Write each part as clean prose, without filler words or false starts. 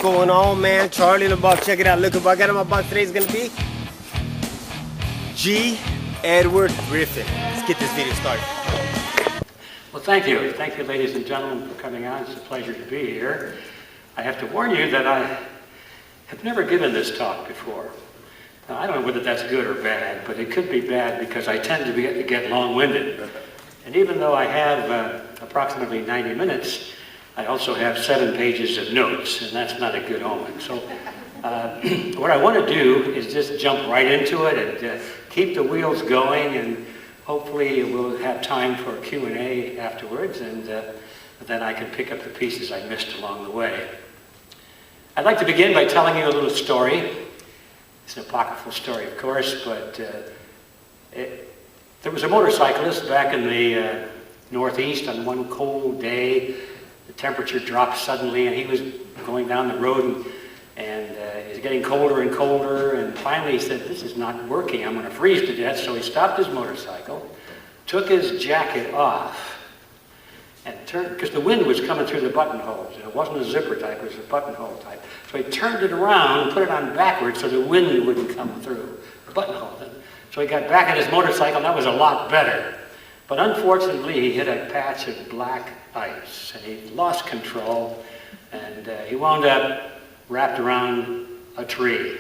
going on, man? Charlie in the box. Check it out. Look, what I got in my box today is going to be G. Edward Griffin. Let's get this video started. Well, thank you. Thank you, ladies and gentlemen, for coming out. It's a pleasure to be here. I have to warn you that I have never given this talk before. Now, I don't know whether that's good or bad, but it could be bad because I tend to get long-winded. And even though I have approximately 90 minutes, I also have 7 pages of notes, and that's not a good omen. So what I want to do is just jump right into it and keep the wheels going, and hopefully we'll have time for Q&A afterwards, and then I can pick up the pieces I missed along the way. I'd like to begin by telling you a little story. It's an apocryphal story, of course, but there was a motorcyclist back in the Northeast on one cold day. The temperature dropped suddenly, and he was going down the road, and it was getting colder and colder, and finally he said, "This is not working, I'm going to freeze to death." So he stopped his motorcycle, took his jacket off, and turned, because the wind was coming through the buttonholes, and it wasn't a zipper type, it was a buttonhole type. So he turned it around and put it on backwards so the wind wouldn't come through the buttonhole. So he got back on his motorcycle, and that was a lot better. But unfortunately, he hit a patch of black ice, and he lost control, and he wound up wrapped around a tree.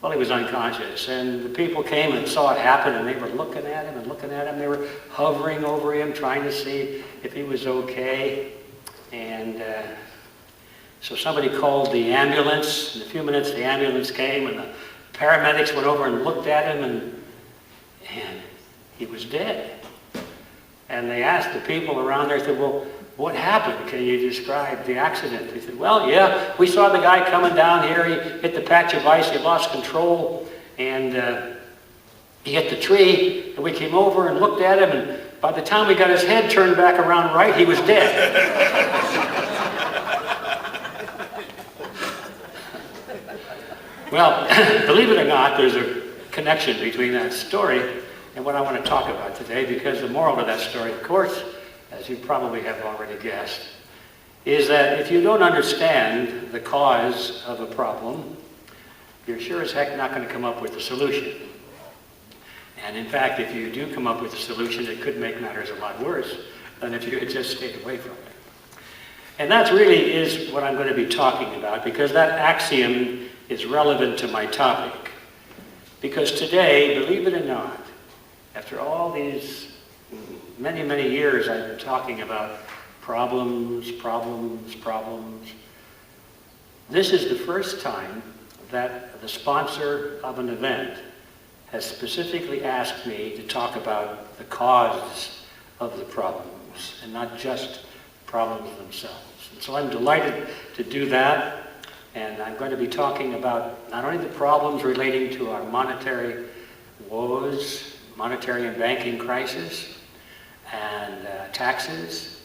Well, he was unconscious, and the people came and saw it happen, and they were looking at him and looking at him. They were hovering over him, trying to see if he was okay. And so somebody called the ambulance. In a few minutes, the ambulance came, and the paramedics went over and looked at him, and he was dead. And they asked the people around there, said, "Well, what happened? Can you describe the accident?" They said, "Well, yeah, we saw the guy coming down here. He hit the patch of ice, he lost control, and he hit the tree, and we came over and looked at him, and by the time we got his head turned back around right, he was dead." Well, believe it or not, there's a connection between that story and what I want to talk about today, because the moral of that story, of course, as you probably have already guessed, is that if you don't understand the cause of a problem, you're sure as heck not going to come up with a solution. And in fact, if you do come up with a solution, it could make matters a lot worse than if you had just stayed away from it. And that really is what I'm going to be talking about, because that axiom is relevant to my topic. Because today, believe it or not, after all these many, many years I've been talking about problems, this is the first time that the sponsor of an event has specifically asked me to talk about the cause of the problems and not just problems themselves. And so I'm delighted to do that, and I'm going to be talking about not only the problems relating to our monetary woes, monetary and banking crisis, and taxes,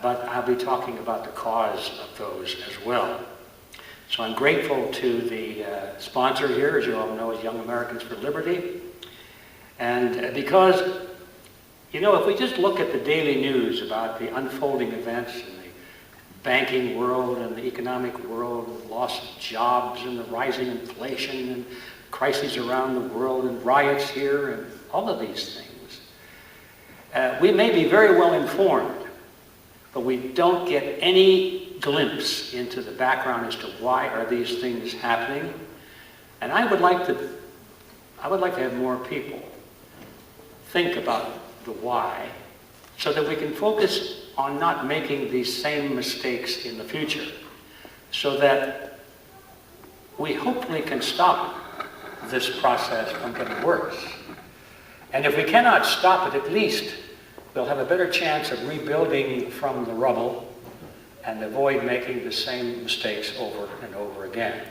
but I'll be talking about the cause of those as well. So I'm grateful to the sponsor here, as you all know, is Young Americans for Liberty. And because, you know, if we just look at the daily news about the unfolding events in the banking world and the economic world, the loss of jobs and the rising inflation and crises around the world and riots here and all of these things, we may be very well informed, but we don't get any glimpse into the background as to why are these things happening. And I would like to have more people think about the why, so that we can focus on not making these same mistakes in the future, so that we hopefully can stop this process from getting worse. And if we cannot stop it, at least we'll have a better chance of rebuilding from the rubble and avoid making the same mistakes over and over again.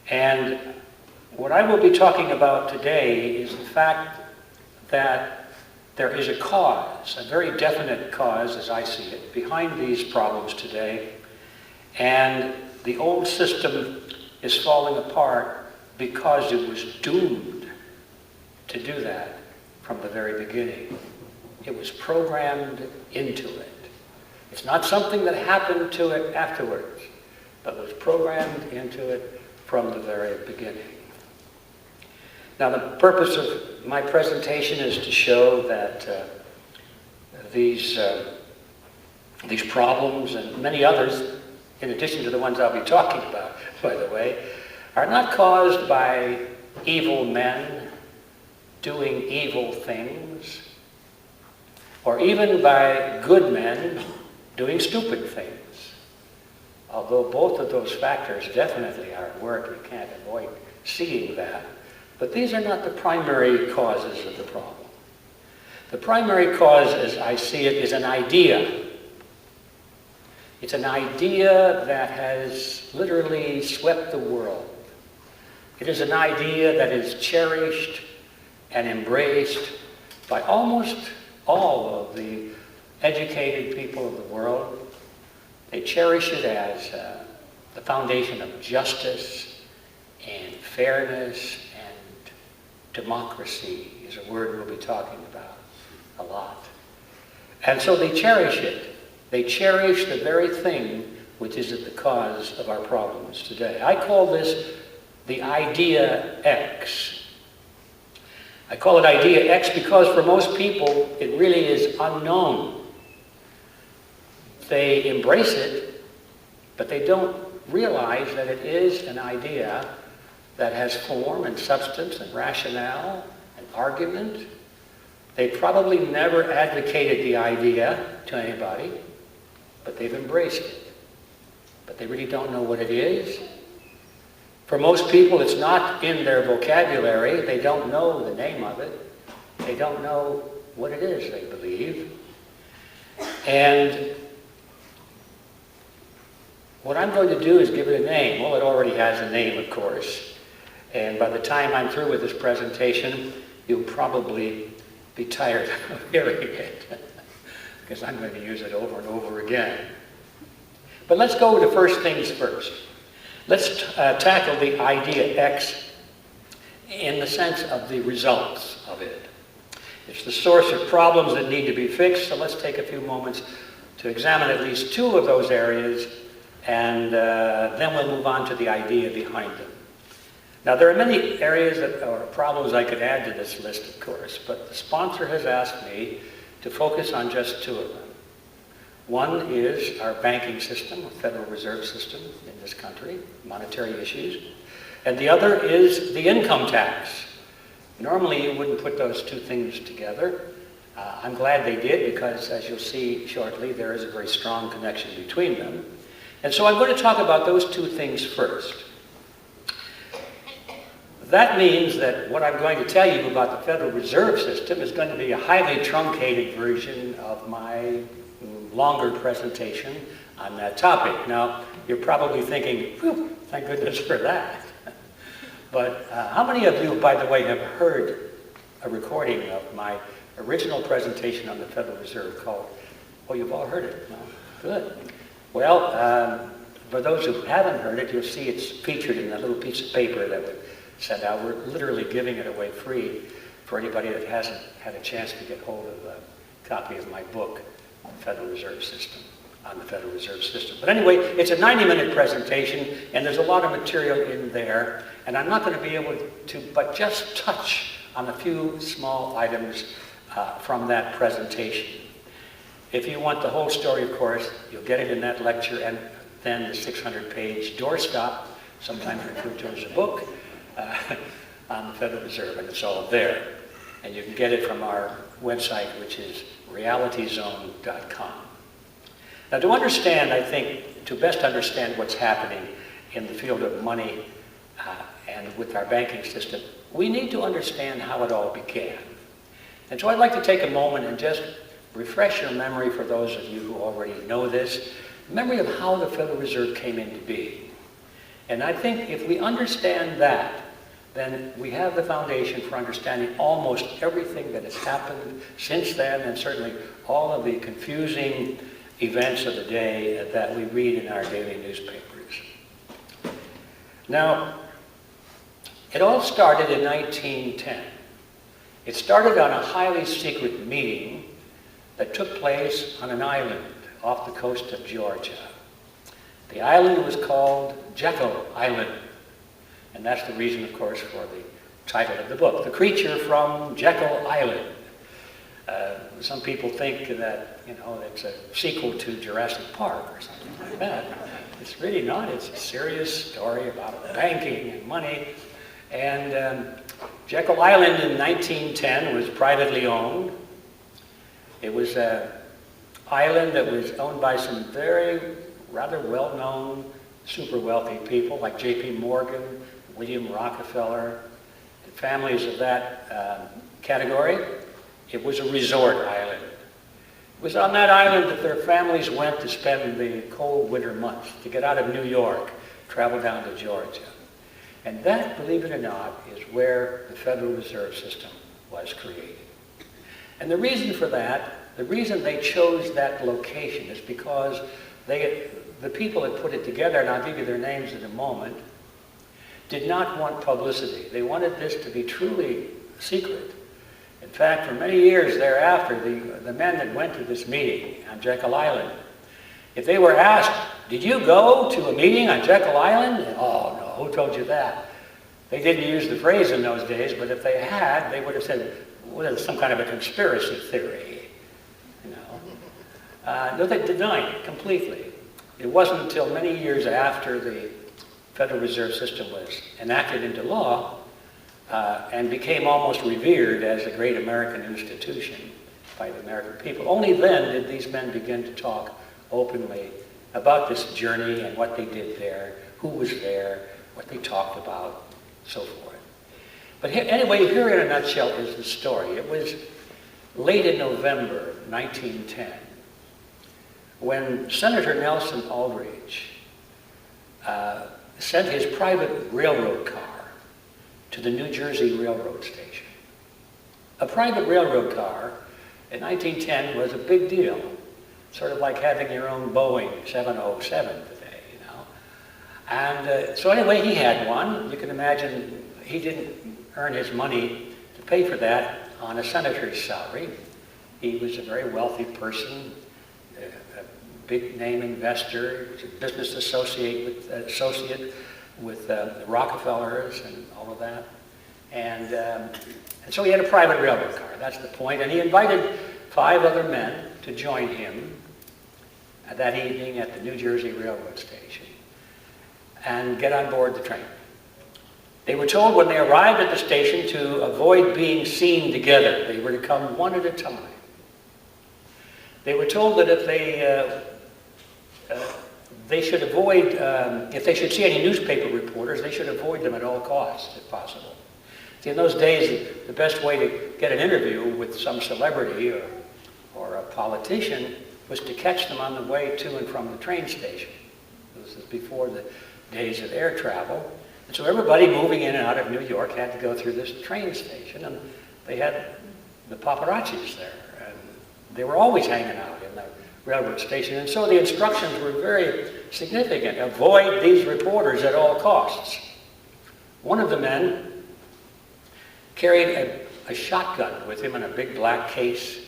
And what I will be talking about today is the fact that there is a cause, a very definite cause, as I see it, behind these problems today. And the old system is falling apart because it was doomed to do that from the very beginning. It was programmed into it. It's not something that happened to it afterwards, that was programmed into it from the very beginning. Now, the purpose of my presentation is to show that these problems and many others, in addition to the ones I'll be talking about, by the way, are not caused by evil men doing evil things, or even by good men doing stupid things. Although both of those factors definitely are at work, you can't avoid seeing that. But these are not the primary causes of the problem. The primary cause, as I see it, is an idea. It's an idea that has literally swept the world. It is an idea that is cherished and embraced by almost all of the educated people of the world. They cherish it as the foundation of justice and fairness and democracy is a word we'll be talking about a lot. And so they cherish it. They cherish the very thing which is at the cause of our problems today. I call this the idea X. I call it idea X because for most people it really is unknown. They embrace it, but they don't realize that it is an idea that has form and substance and rationale and argument. They probably never advocated the idea to anybody, but they've embraced it. But they really don't know what it is. For most people, it's not in their vocabulary. They don't know the name of it. They don't know what it is they believe. And what I'm going to do is give it a name. Well, it already has a name, of course. And by the time I'm through with this presentation, you'll probably be tired of hearing it, because I'm going to use it over and over again. But let's go to first things first. Let's tackle the idea X in the sense of the results of it. It's the source of problems that need to be fixed, so let's take a few moments to examine at least two of those areas, and then we'll move on to the idea behind them. Now, there are many areas or problems I could add to this list, of course, but the sponsor has asked me to focus on just two of them. One is our banking system, the Federal Reserve System in this country, monetary issues. And the other is the income tax. Normally, you wouldn't put those two things together. I'm glad they did because, as you'll see shortly, there is a very strong connection between them. And so I'm going to talk about those two things first. That means that what I'm going to tell you about the Federal Reserve System is going to be a highly truncated version of my longer presentation on that topic. Now, you're probably thinking, whew, thank goodness for that. But how many of you, by the way, have heard a recording of my original presentation on the Federal Reserve called, oh, you've all heard it? No? Good. Well, for those who haven't heard it, you'll see it's featured in that little piece of paper that we sent out. We're literally giving it away free for anybody that hasn't had a chance to get hold of a copy of my book on the Federal Reserve System, on the Federal Reserve System. But anyway, it's a 90-minute presentation, and there's a lot of material in there, and I'm not going to be able to but just touch on a few small items from that presentation. If you want the whole story, of course, you'll get it in that lecture, and then the 600-page doorstop, sometimes referred to as a book, on the Federal Reserve, and it's all there. And you can get it from our website, which is realityzone.com. Now, to understand, I think, to best understand what's happening in the field of money and with our banking system, we need to understand how it all began. And so I'd like to take a moment and just refresh your memory, for those of you who already know this, memory of how the Federal Reserve came into being. And I think if we understand that, then we have the foundation for understanding almost everything that has happened since then, and certainly all of the confusing events of the day that we read in our daily newspapers. Now, it all started in 1910. It started on a highly secret meeting that took place on an island off the coast of Georgia. The island was called Jekyll Island. And that's the reason, of course, for the title of the book, The Creature from Jekyll Island. Some people think that, it's a sequel to Jurassic Park or something like that. It's really not. It's a serious story about banking and money. And Jekyll Island in 1910 was privately owned. It was an island that was owned by some rather well-known, super wealthy people like J.P. Morgan, William Rockefeller, and families of that category. It was a resort island. It was on that island that their families went to spend the cold winter months, to get out of New York, travel down to Georgia. And that, believe it or not, is where the Federal Reserve System was created. And the reason for that, the reason they chose that location is because the people that put it together, and I'll give you their names in a moment, did not want publicity. They wanted this to be truly secret. In fact, for many years thereafter, the men that went to this meeting on Jekyll Island, if they were asked, did you go to a meeting on Jekyll Island? Oh, no, who told you that? They didn't use the phrase in those days, but if they had, they would have said, well, it's some kind of a conspiracy theory. No, they denied it completely. It wasn't until many years after the Federal Reserve System was enacted into law and became almost revered as a great American institution by the American people. Only then did these men begin to talk openly about this journey and what they did there, who was there, what they talked about, so forth. But anyway, here in a nutshell is the story. It was late in November 1910 when Senator Nelson Aldrich sent his private railroad car to the New Jersey Railroad Station. A private railroad car in 1910 was a big deal, sort of like having your own Boeing 707 today, And so anyway, he had one. You can imagine he didn't earn his money to pay for that on a senator's salary. He was a very wealthy person, a big name investor, a business associate with the Rockefellers and all of that. And so he had a private railroad car, that's the point. And he invited 5 other men to join him that evening at the New Jersey Railroad Station and get on board the train. They were told when they arrived at the station to avoid being seen together. They were to come one at a time. They were told that if they should avoid, if they should see any newspaper reporters, they should avoid them at all costs, if possible. See, in those days, the best way to get an interview with some celebrity or a politician was to catch them on the way to and from the train station. This is before the days of air travel. And so everybody moving in and out of New York had to go through this train station, and they had the paparazzis there. And they were always hanging out in the railroad station. And so the instructions were very significant. Avoid these reporters at all costs. One of the men carried a shotgun with him in a big black case.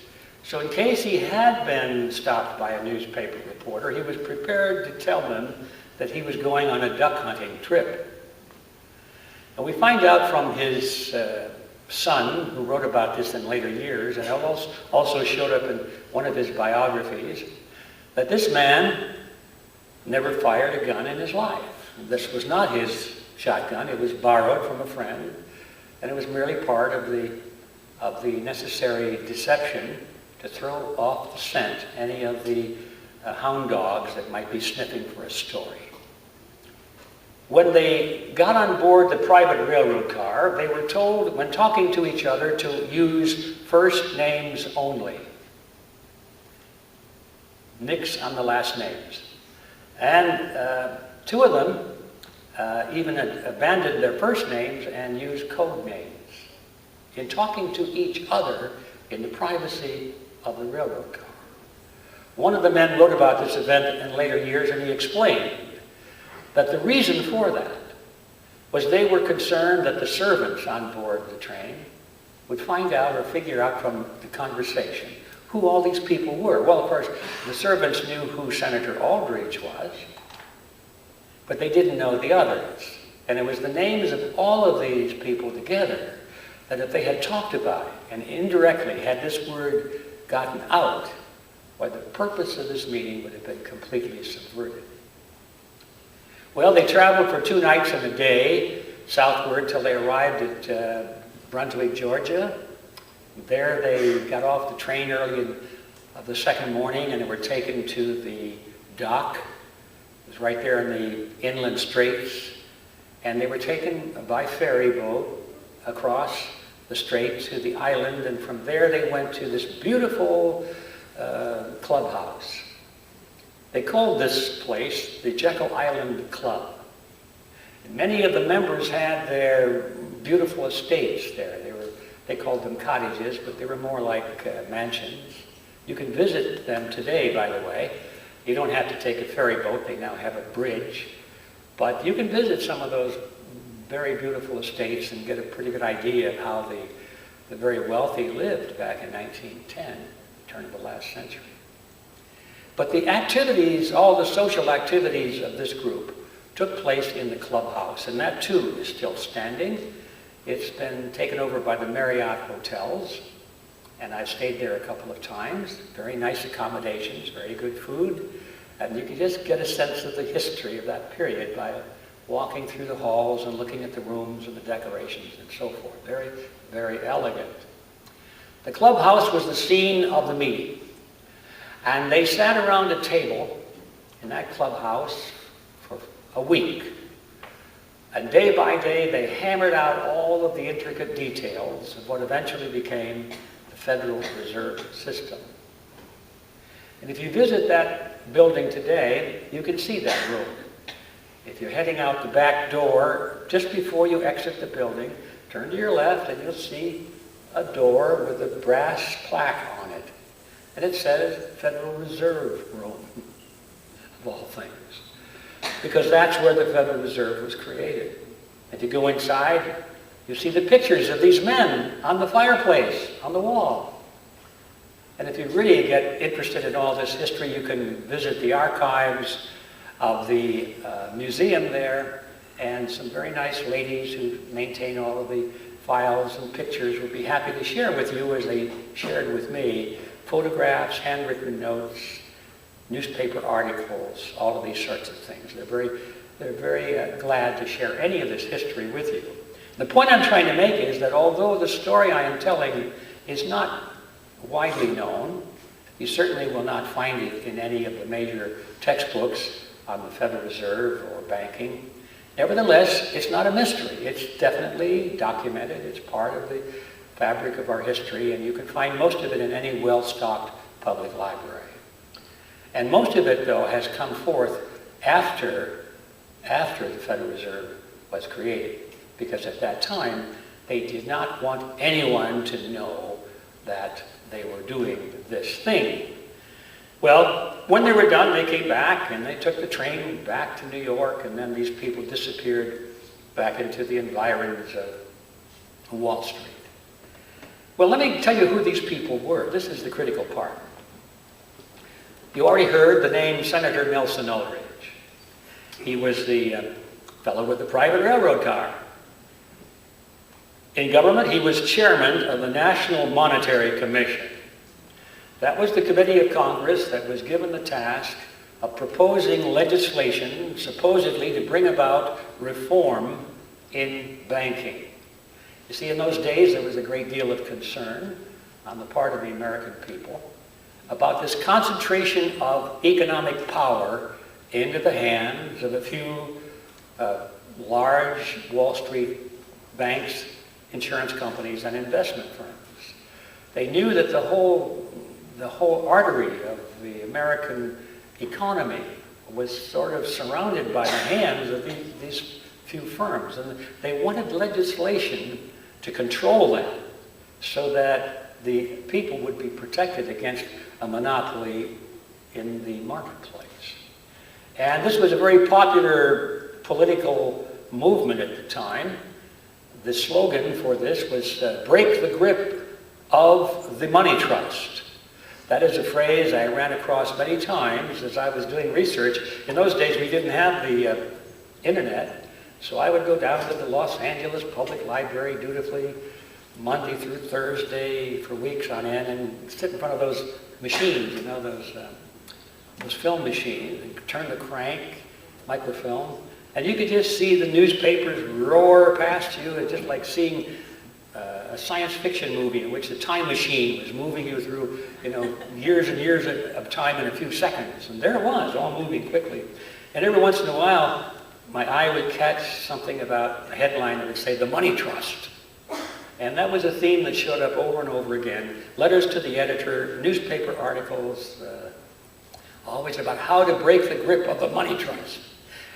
So in case he had been stopped by a newspaper reporter, he was prepared to tell them that he was going on a duck hunting trip. And we find out from his son, who wrote about this in later years, and also showed up in one of his biographies, that this man never fired a gun in his life. This was not his shotgun. It was borrowed from a friend, and it was merely part of the necessary deception to throw off the scent any of the hound dogs that might be sniffing for a story. When they got on board the private railroad car, they were told, when talking to each other, to use first names only. Nix on the last names. And 2 of them even abandoned their first names and used code names in talking to each other in the privacy of the railroad car. One of the men wrote about this event in later years, and he explained that the reason for that was they were concerned that the servants on board the train would find out or figure out from the conversation who all these people were. Well, of course, the servants knew who Senator Aldrich was, but they didn't know the others. And it was the names of all of these people together that if they had talked about it, and indirectly had this word gotten out, why the purpose of this meeting would have been completely subverted. Well, they traveled for 2 nights and a day southward till they arrived at Brunswick, Georgia. There they got off the train early of the second morning, and they were taken to the dock. It was right there in the inland straits. And they were taken by ferry boat across the strait to the island, and from there they went to this beautiful clubhouse. They called this place the Jekyll Island Club. And many of the members had their beautiful estates there. They called them cottages, but they were more like mansions. You can visit them today, by the way. You don't have to take a ferry boat. They now have a bridge. But you can visit some of those very beautiful estates and get a pretty good idea of how the very wealthy lived back in 1910, turn of the last century. But the activities, all the social activities of this group took place in the clubhouse, and that too is still standing. It's been taken over by the Marriott hotels, and I've stayed there a couple of times. Very nice accommodations, very good food, and you can just get a sense of the history of that period by walking through the halls and looking at the rooms and the decorations and so forth. Very, very elegant. The clubhouse was the scene of the meeting. And they sat around a table in that clubhouse for a week. And day by day, they hammered out all of the intricate details of what eventually became the Federal Reserve System. And if you visit that building today, you can see that room. If you're heading out the back door, just before you exit the building, turn to your left and you'll see a door with a brass plaque on it. And it says Federal Reserve Room, of all things. Because that's where the Federal Reserve was created. If you go inside, you see the pictures of these men on the fireplace, on the wall. And if you really get interested in all this history, you can visit the archives of the museum there, and some very nice ladies who maintain all of the files and pictures would be happy to share with you, as they shared with me, photographs, handwritten notes, newspaper articles, all of these sorts of things. They're very glad to share any of this history with you. The point I'm trying to make is that although the story I am telling is not widely known, you certainly will not find it in any of the major textbooks on the Federal Reserve or banking. Nevertheless, it's not a mystery. It's definitely documented. It's part of the fabric of our history, and you can find most of it in any well-stocked public library. And most of it, though, has come forth after the Federal Reserve was created, because at that time, they did not want anyone to know that they were doing this thing. Well, when they were done, they came back and they took the train back to New York, and then these people disappeared back into the environs of Wall Street. Well, let me tell you who these people were. This is the critical part. You already heard the name Senator Nelson Ulrich. He was the fellow with the private railroad car. In government, he was chairman of the National Monetary Commission. That was the committee of Congress that was given the task of proposing legislation, supposedly to bring about reform in banking. You see, in those days, there was a great deal of concern on the part of the American people about this concentration of economic power into the hands of a few large Wall Street banks, insurance companies, and investment firms. They knew that the whole artery of the American economy was sort of surrounded by the hands of these few firms, and they wanted legislation to control them so that the people would be protected against a monopoly in the marketplace. And this was a very popular political movement at the time. The slogan for this was break the grip of the money trust. That is a phrase I ran across many times as I was doing research. In those days, we didn't have the internet. So I would go down to the Los Angeles Public Library dutifully Monday through Thursday for weeks on end and sit in front of those machines, you know, those film machines, and turn the crank, microfilm, and you could just see the newspapers roar past you. It's just like seeing a science fiction movie in which the time machine was moving you through, you know, years and years of time in a few seconds. And there it was, all moving quickly. And every once in a while, my eye would catch something about a headline that would say, "The Money Trust." And that was a theme that showed up over and over again. Letters to the editor, newspaper articles, always about how to break the grip of the money trust.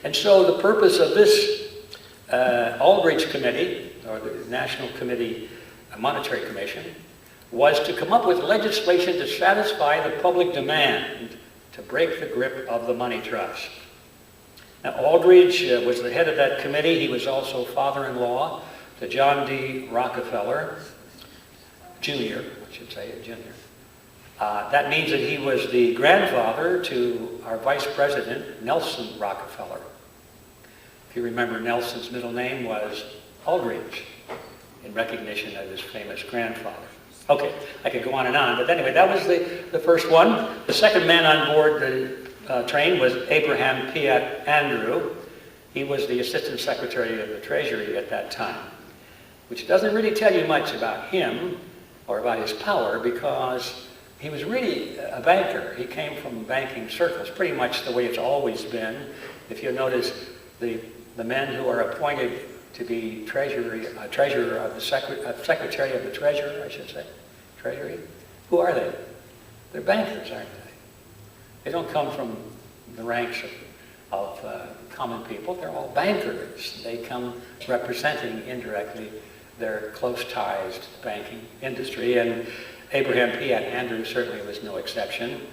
And so the purpose of this Aldrich Committee, or the National Committee Monetary Commission, was to come up with legislation to satisfy the public demand to break the grip of the money trust. Now, Aldrich was the head of that committee. He was also father-in-law to John D. Rockefeller, Jr., I should say, Jr. That means that he was the grandfather to our Vice President, Nelson Rockefeller. If you remember, Nelson's middle name was Aldrich, in recognition of his famous grandfather. Okay, I could go on, but anyway, that was the first one. The second man on board the train was Abraham Piatt Andrew. He was the Assistant Secretary of the Treasury at that time, which doesn't really tell you much about him or about his power, because he was really a banker. He came from banking circles, pretty much the way it's always been. If you notice, the men who are appointed to be Secretary of the Treasury, I should say, Treasury, who are they? They're bankers, aren't they? They don't come from the ranks of common people. They're all bankers. They come representing indirectly their close ties to the banking industry, and Abraham Piatt Andrew certainly was no exception.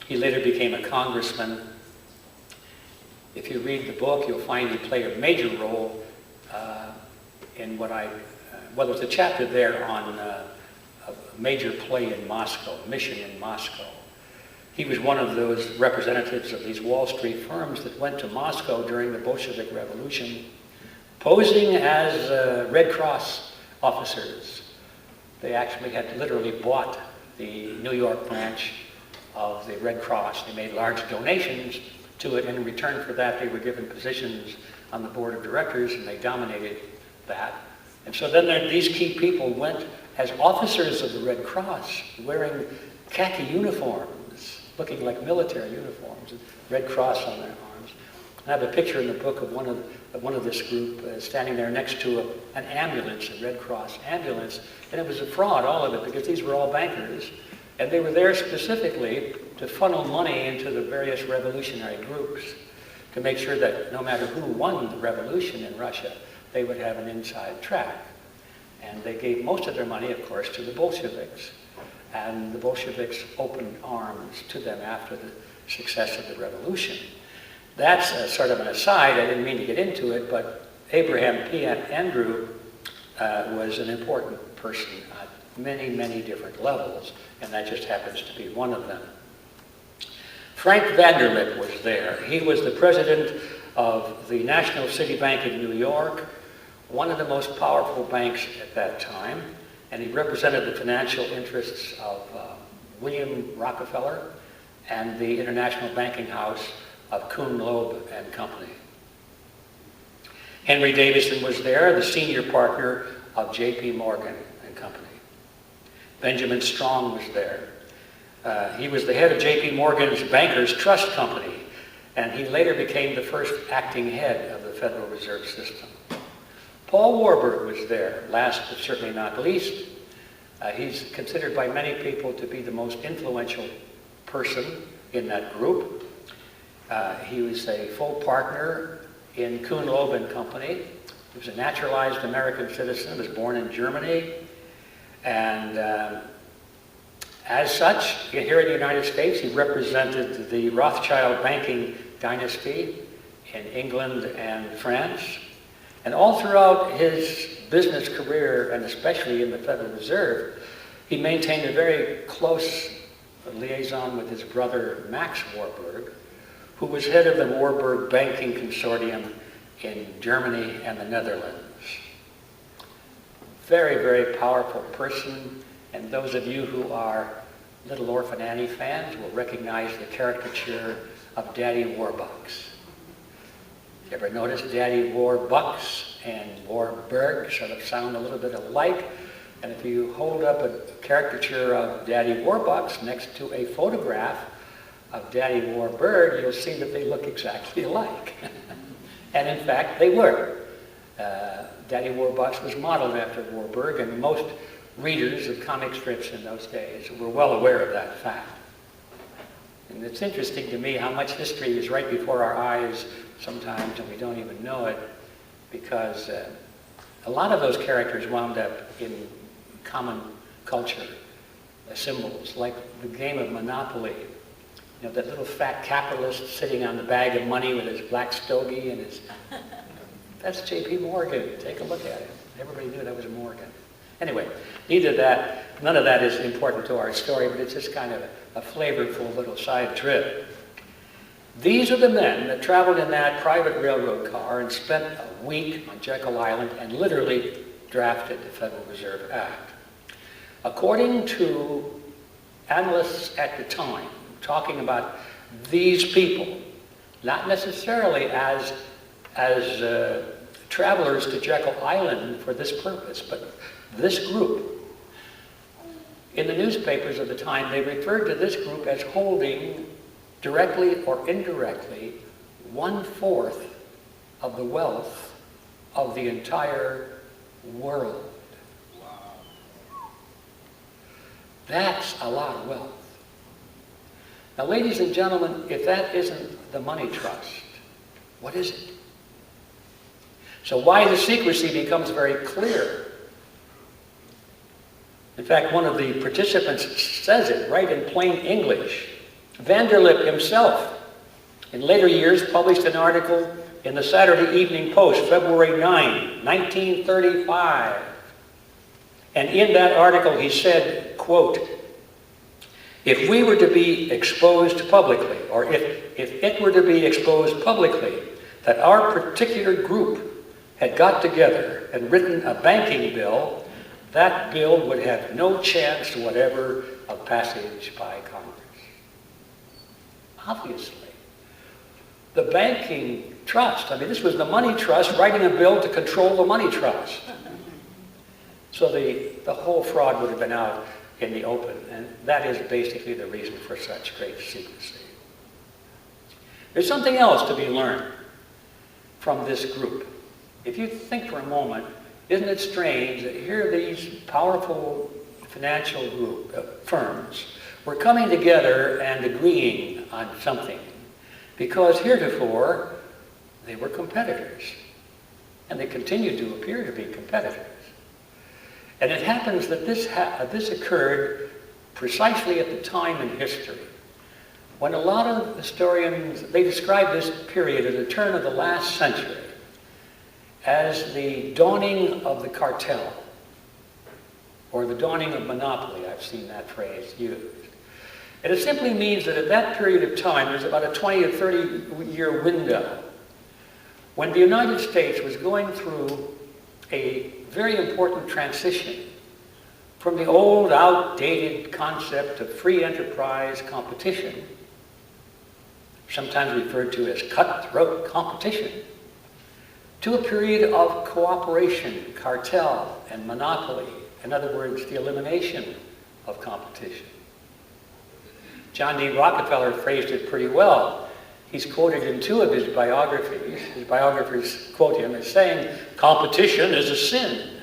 He later became a congressman. If you read the book, you'll find he played a major role in well, there's a chapter there on a major play in Moscow, Mission in Moscow. He was one of those representatives of these Wall Street firms that went to Moscow during the Bolshevik Revolution, posing as Red Cross officers. They actually had literally bought the New York branch of the Red Cross. They made large donations to it, and in return for that, they were given positions on the board of directors, and they dominated that. And so then these key people went as officers of the Red Cross, wearing khaki uniforms, looking like military uniforms, and Red Cross on their arms. I have a picture in the book of one of this group standing there next to an ambulance, a Red Cross ambulance, and it was a fraud, all of it, because these were all bankers, and they were there specifically to funnel money into the various revolutionary groups to make sure that no matter who won the revolution in Russia, they would have an inside track. And they gave most of their money, of course, to the Bolsheviks. And the Bolsheviks opened arms to them after the success of the revolution. That's sort of an aside. I didn't mean to get into it, but Abraham Piatt Andrew was an important person at many, many different levels, and that just happens to be one of them. Frank Vanderlip was there. He was the president of the National City Bank in New York, one of the most powerful banks at that time, and he represented the financial interests of William Rockefeller and the international banking house of Kuhn, Loeb and Company. Henry Davison was there, the senior partner of J.P. Morgan and Company. Benjamin Strong was there. He was the head of J.P. Morgan's Bankers Trust Company, and he later became the first acting head of the Federal Reserve System. Paul Warburg was there, last but certainly not least. He's considered by many people to be the most influential person in that group. He was a full partner in Kuhn, Loeb and Company. He was a naturalized American citizen, was born in Germany, and as such, here in the United States, he represented the Rothschild banking dynasty in England and France. And all throughout his business career, and especially in the Federal Reserve, he maintained a very close liaison with his brother, Max Warburg, who was head of the Warburg Banking Consortium in Germany and the Netherlands. Very, very powerful person, and those of you who are Little Orphan Annie fans will recognize the caricature of Daddy Warbucks. You ever notice Daddy Warbucks and Warburg sort of sound a little bit alike? And if you hold up a caricature of Daddy Warbucks next to a photograph of Daddy Warburg, you'll see that they look exactly alike. And in fact, they were. Daddy Warbucks was modeled after Warburg, and most readers of comic strips in those days were well aware of that fact. And it's interesting to me how much history is right before our eyes sometimes, and we don't even know it, because a lot of those characters wound up in common culture symbols, like the game of Monopoly. You know, that little fat capitalist sitting on the bag of money with his black stogie and his... That's J.P. Morgan. Take a look at it. Everybody knew that was Morgan. Anyway, none of that is important to our story, but it's just kind of a flavorful little side trip. These are the men that traveled in that private railroad car and spent a week on Jekyll Island and literally drafted the Federal Reserve Act. According to analysts at the time, talking about these people, not necessarily as travelers to Jekyll Island for this purpose, but this group. In the newspapers of the time, they referred to this group as holding, directly or indirectly, 1/4 of the wealth of the entire world. Wow. That's a lot of wealth. Now, ladies and gentlemen, if that isn't the money trust, what is it? So why the secrecy becomes very clear. In fact, one of the participants says it right in plain English. Vanderlip himself, in later years, published an article in the Saturday Evening Post, February 9, 1935. And in that article he said, quote, if we were to be exposed publicly, or if it were to be exposed publicly, that our particular group had got together and written a banking bill, that bill would have no chance whatever of passage by Congress. Obviously. The banking trust, I mean, this was the money trust writing a bill to control the money trust. So the whole fraud would have been out in the open, and that is basically the reason for such great secrecy. There's something else to be learned from this group. If you think for a moment, isn't it strange that here these powerful financial firms were coming together and agreeing on something, because heretofore they were competitors, and they continue to appear to be competitors. And it happens that this occurred precisely at the time in history when a lot of historians, they describe this period at the turn of the last century as the dawning of the cartel, or the dawning of monopoly. I've seen that phrase used. And it simply means that at that period of time, there's about a 20 or 30 year window when the United States was going through a very important transition from the old, outdated concept of free enterprise competition, sometimes referred to as cutthroat competition, to a period of cooperation, cartel, and monopoly. In other words, the elimination of competition. John D. Rockefeller phrased it pretty well. He's quoted in two of his biographies. His biographers quote him as saying, competition is a sin.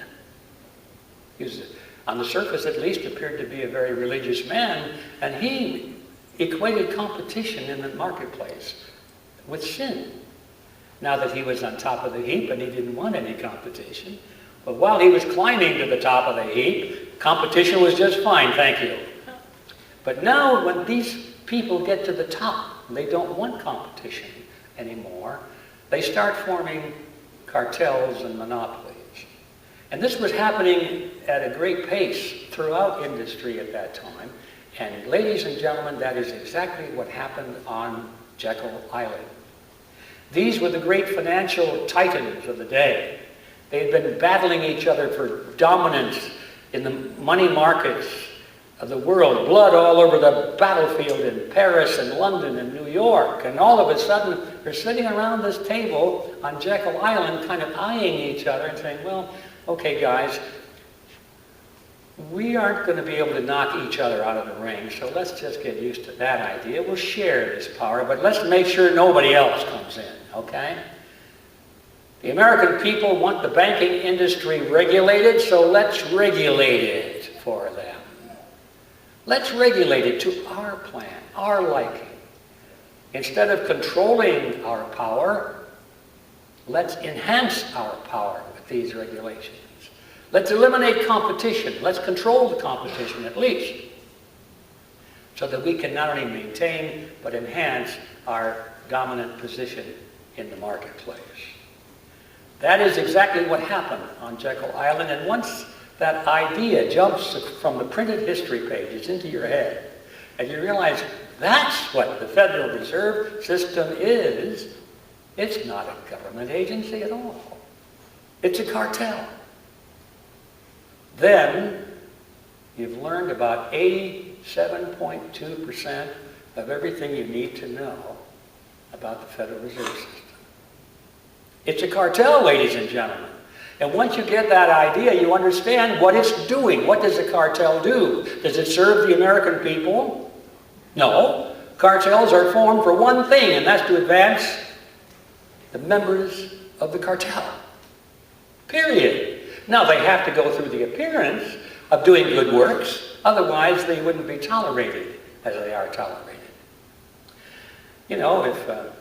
He was, on the surface at least, appeared to be a very religious man, and he equated competition in the marketplace with sin. Now that he was on top of the heap and he didn't want any competition, but while he was climbing to the top of the heap, competition was just fine, thank you. But now when these people get to the top, they don't want competition anymore, they start forming cartels and monopolies. And this was happening at a great pace throughout industry at that time. And ladies and gentlemen, that is exactly what happened on Jekyll Island. These were the great financial titans of the day. They had been battling each other for dominance in the money markets of the world, blood all over the battlefield in Paris and London and New York. And all of a sudden, they're sitting around this table on Jekyll Island kind of eyeing each other and saying, well, okay, guys, we aren't going to be able to knock each other out of the ring, so let's just get used to that idea. We'll share this power, but let's make sure nobody else comes in, okay? The American people want the banking industry regulated, so let's regulate it for them. Let's regulate it to our plan, our liking. Instead of controlling our power, let's enhance our power with these regulations. Let's eliminate competition. Let's control the competition at least, so that we can not only maintain but enhance our dominant position in the marketplace. That is exactly what happened on Jekyll Island, and once that idea jumps from the printed history pages into your head, and you realize that's what the Federal Reserve System is, it's not a government agency at all. It's a cartel. Then you've learned about 87.2% of everything you need to know about the Federal Reserve System. It's a cartel, ladies and gentlemen. And once you get that idea, you understand what it's doing. What does a cartel do? Does it serve the American people? No. Cartels are formed for one thing, and that's to advance the members of the cartel. Period. Now, they have to go through the appearance of doing good works, otherwise they wouldn't be tolerated as they are tolerated. You know, if the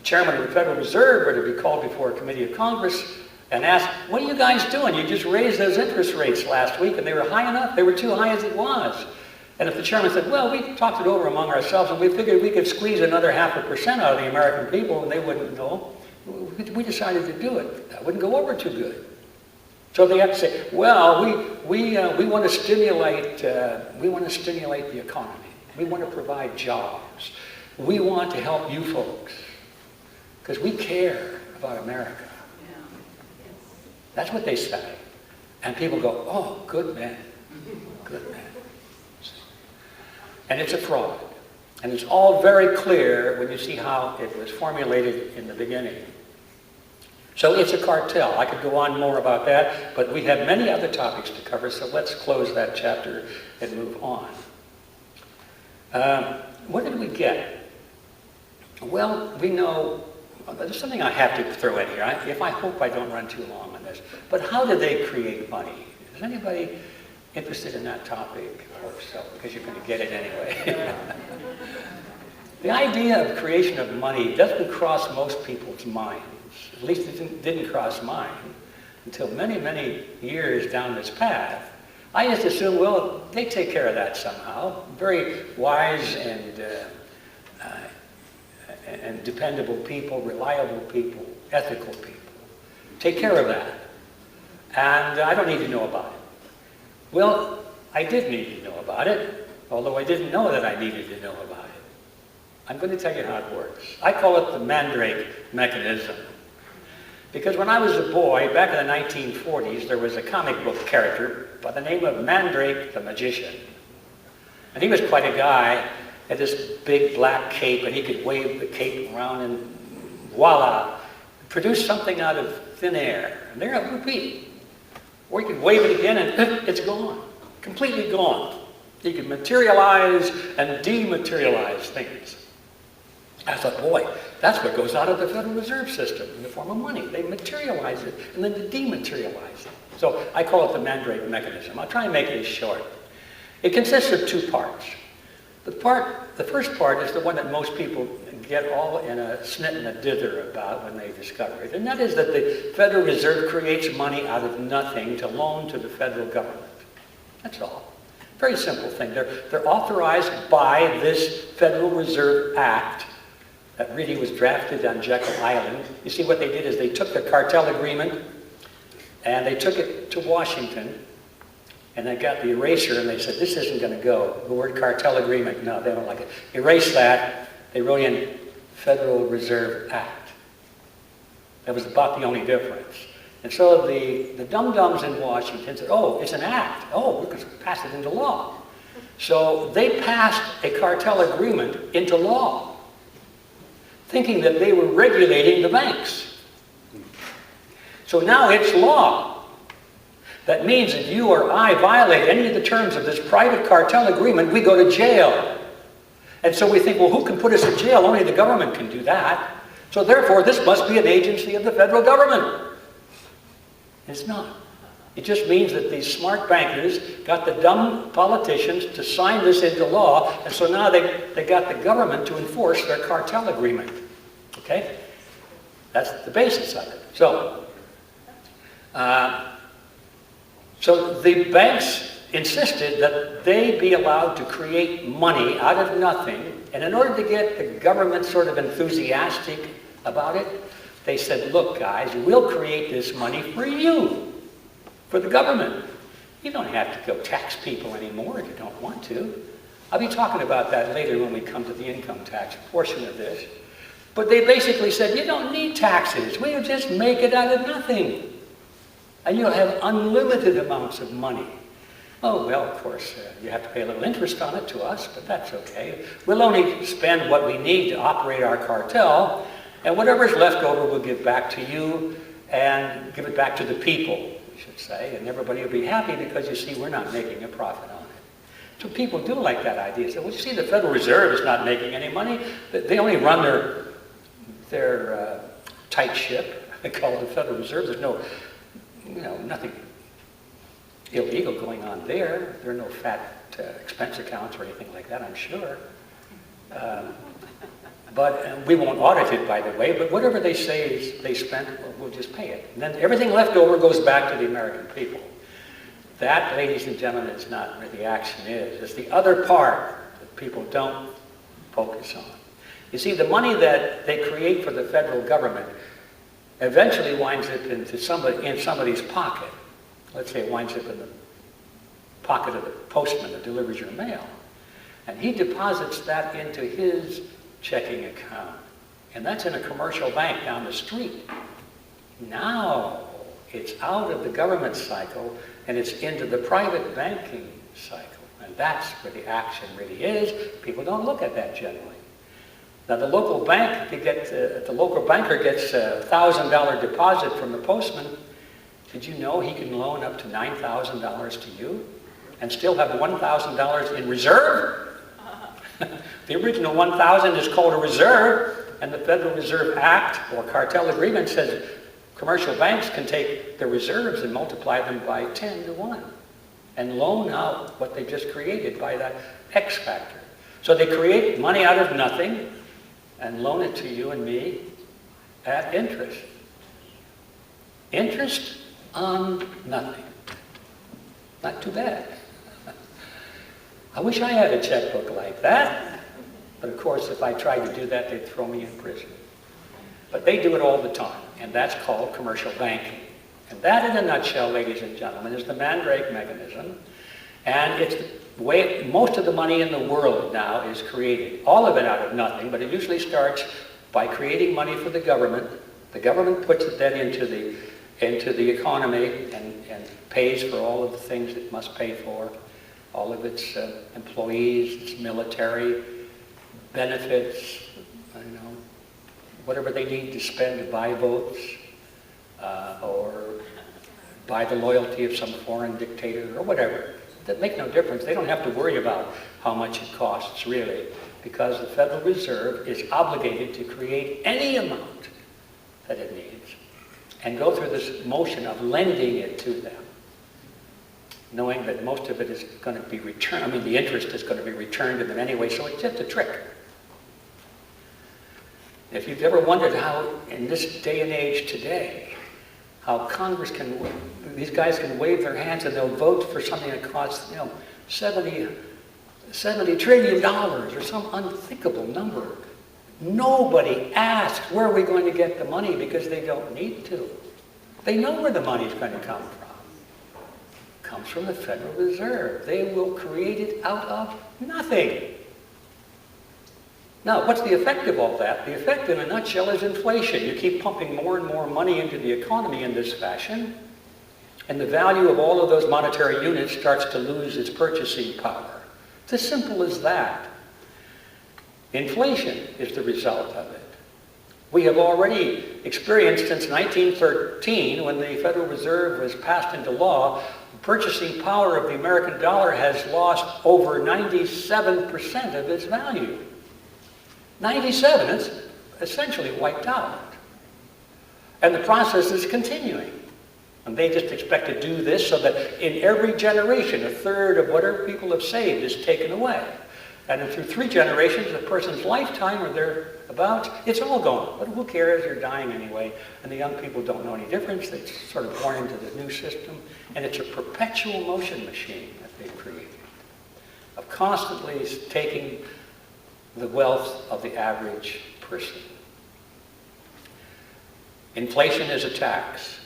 chairman of the Federal Reserve were to be called before a committee of Congress and asked, what are you guys doing? You just raised those interest rates last week and they were high enough. They were too high as it was. And if the chairman said, well, we talked it over among ourselves and we figured we could squeeze another 0.5% out of the American people and they wouldn't know, we decided to do it. That wouldn't go over too good. So they have to say, well, we want to stimulate the economy. We want to provide jobs. We want to help you folks because we care about America. That's what they say. And people go, oh, good man, good man. And it's a fraud. And it's all very clear when you see how it was formulated in the beginning. So it's a cartel. I could go on more about that, but we have many other topics to cover, so let's close that chapter and move on. What did we get? Well, we know, there's something I have to throw in here. I hope I don't run too long on this. But how did they create money? Is anybody interested in that topic? I hope so, because you're going to get it anyway. The idea of creation of money doesn't cross most people's minds. At least it didn't cross mine until many, many years down this path. I just assumed, well, they take care of that somehow. Very wise and dependable people, reliable people, ethical people. Take care of that. And I don't need to know about it. Well, I did need to know about it, although I didn't know that I needed to know about it. I'm going to tell you how it works. I call it the mandrake mechanism. Because when I was a boy, back in the 1940s, there was a comic book character by the name of Mandrake the Magician. And he was quite a guy, had this big black cape, and he could wave the cape around and voila, produce something out of thin air. And there it would be. Or you could wave it again and it's gone, completely gone. He could materialize and dematerialize things. I thought, boy, that's what goes out of the Federal Reserve System in the form of money. They materialize it and then they dematerialize it. So I call it the mandrake mechanism. I'll try and make it short. It consists of two parts. The first part is the one that most people get all in a snit and a dither about when they discover it, and that is that the Federal Reserve creates money out of nothing to loan to the federal government. That's all. Very simple thing. They're authorized by this Federal Reserve Act that really was drafted on Jekyll Island. You see, what they did is they took the cartel agreement and they took it to Washington and they got the eraser and they said, this isn't going to go. The word cartel agreement, no, they don't like it. Erase that. They wrote in Federal Reserve Act. That was about the only difference. And so the dum-dums in Washington said, oh, it's an act. Oh, we can pass it into law. So they passed a cartel agreement into law, thinking that they were regulating the banks. So now it's law. That means if you or I violate any of the terms of this private cartel agreement, we go to jail. And so we think, well, who can put us in jail? Only the government can do that. So therefore, this must be an agency of the federal government. It's not. It just means that these smart bankers got the dumb politicians to sign this into law, and so now they got the government to enforce their cartel agreement. Okay? That's the basis of it. So the banks insisted that they be allowed to create money out of nothing, and in order to get the government sort of enthusiastic about it, they said, look guys, we'll create this money for you, for the government. You don't have to go tax people anymore if you don't want to. I'll be talking about that later when we come to the income tax portion of this. But they basically said, you don't need taxes. We'll just make it out of nothing. And you'll have unlimited amounts of money. Oh, well, of course, you have to pay a little interest on it to us, but that's okay. We'll only spend what we need to operate our cartel, and whatever's left over we'll give back to you and give it back to the people, we should say, and everybody will be happy because, you see, we're not making a profit on it. So people do like that idea. So, well, you see, the Federal Reserve is not making any money. They only run their tight ship. They call it the Federal Reserve. There's no, nothing illegal going on there. There are no fat expense accounts or anything like that, I'm sure. But we won't audit it, by the way, but whatever they say is they spent, we'll just pay it. And then everything left over goes back to the American people. That, ladies and gentlemen, is not where the action is. It's the other part that people don't focus on. You see, the money that they create for the federal government eventually winds up in somebody's pocket. Let's say it winds up in the pocket of the postman that delivers your mail. And he deposits that into his checking account. And that's in a commercial bank down the street. Now it's out of the government cycle and it's into the private banking cycle. And that's where the action really is. People don't look at that generally. Now the local bank, the local banker gets a $1,000 deposit from the postman. Did you know he can loan up to $9,000 to you and still have $1,000 in reserve? The original 1,000 is called a reserve, and the Federal Reserve Act or cartel agreement says commercial banks can take their reserves and multiply them by 10 to 1 and loan out what they just created by that X factor. So they create money out of nothing and loan it to you and me at interest. Interest on nothing. Not too bad. I wish I had a checkbook like that. But of course, if I tried to do that, they'd throw me in prison. But they do it all the time, and that's called commercial banking. And that, in a nutshell, ladies and gentlemen, is the Mandrake mechanism. And it's the way most of the money in the world now is created. All of it out of nothing, but it usually starts by creating money for the government. The government puts it then into the economy and pays for all of the things it must pay for, all of its employees, its military, benefits, whatever they need to spend to buy votes or buy the loyalty of some foreign dictator or whatever. That make no difference. They don't have to worry about how much it costs, really, because the Federal Reserve is obligated to create any amount that it needs and go through this motion of lending it to them, knowing that most of it is going to be returned. The interest is going to be returned to them anyway, so it's just a trick. If you've ever wondered how, in this day and age today, how Congress these guys can wave their hands and they'll vote for something that costs, $70 trillion or some unthinkable number. Nobody asks, where are we going to get the money, because they don't need to. They know where the money's going to come from. It comes from the Federal Reserve. They will create it out of nothing. Now, what's the effect of all that? The effect in a nutshell is inflation. You keep pumping more and more money into the economy in this fashion, and the value of all of those monetary units starts to lose its purchasing power. It's as simple as that. Inflation is the result of it. We have already experienced since 1913, when the Federal Reserve was passed into law, the purchasing power of the American dollar has lost over 97% of its value. 97, it's essentially wiped out. And the process is continuing. And they just expect to do this so that in every generation, a third of whatever people have saved is taken away. And through 3 generations, a person's lifetime or thereabouts, it's all gone. But who cares? You're dying anyway. And the young people don't know any difference. They're sort of born into the new system. And it's a perpetual motion machine that they've created of constantly taking the wealth of the average person. Inflation is a tax.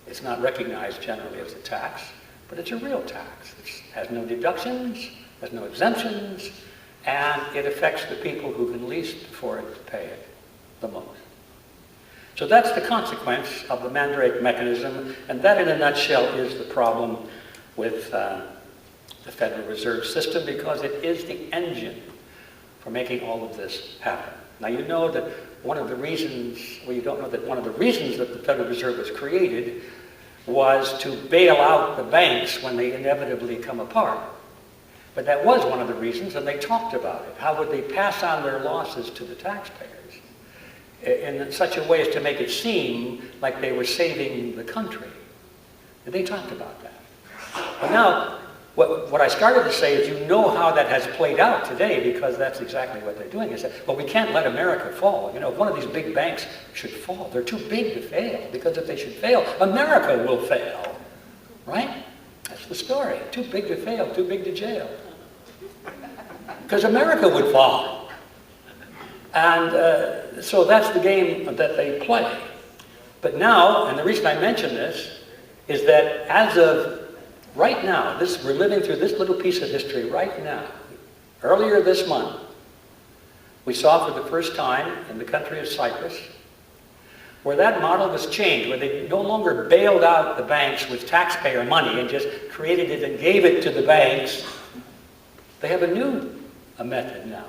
It's not recognized generally as a tax, but it's a real tax. It has no deductions, has no exemptions, and it affects the people who can least afford to pay it the most. So that's the consequence of the Mandrake mechanism, and that in a nutshell is the problem with the Federal Reserve System, because it is the engine for making all of this happen. Now you know that one of the reasons, well, you don't know that one of the reasons that the Federal Reserve was created was to bail out the banks when they inevitably come apart. But that was one of the reasons, and they talked about it. How would they pass on their losses to the taxpayers in such a way as to make it seem like they were saving the country? And they talked about that. But now, what I started to say is, you know how that has played out today, because that's exactly what they're doing. Is that, well, we can't let America fall. You know, if one of these big banks should fall, they're too big to fail, because if they should fail, America will fail. Right? That's the story. Too big to fail, too big to jail. Because America would fall. And so that's the game that they play. But now, and the reason I mention this, is that as of right now, we're living through this little piece of history right now. Earlier this month, we saw for the first time in the country of Cyprus where that model was changed, where they no longer bailed out the banks with taxpayer money and just created it and gave it to the banks. They have a new method now.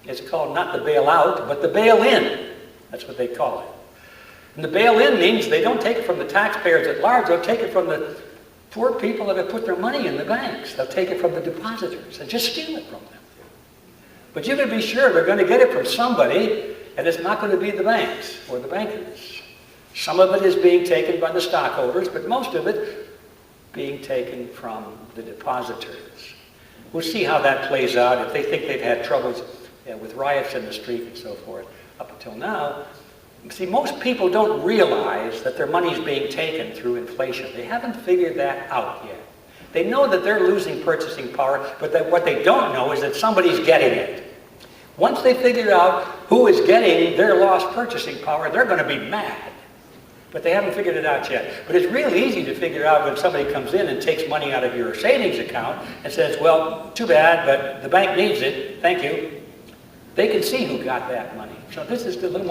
It's called not the bailout, but the bail-in. That's what they call it. And the bail-in means they don't take it from the taxpayers at large, they'll take it from the poor people that have put their money in the banks. They'll take it from the depositors and just steal it from them. But you can be sure they're going to get it from somebody, and it's not going to be the banks or the bankers. Some of it is being taken by the stockholders, but most of it being taken from the depositors. We'll see how that plays out. If they think they've had troubles with riots in the street and so forth up until now. See, most people don't realize that their money is being taken through inflation. They haven't figured that out yet. They know that they're losing purchasing power, but that what they don't know is that somebody's getting it. Once they figure out who is getting their lost purchasing power, they're going to be mad. But they haven't figured it out yet. But it's real easy to figure out when somebody comes in and takes money out of your savings account and says, well, too bad, but the bank needs it, thank you. They can see who got that money. So this is a little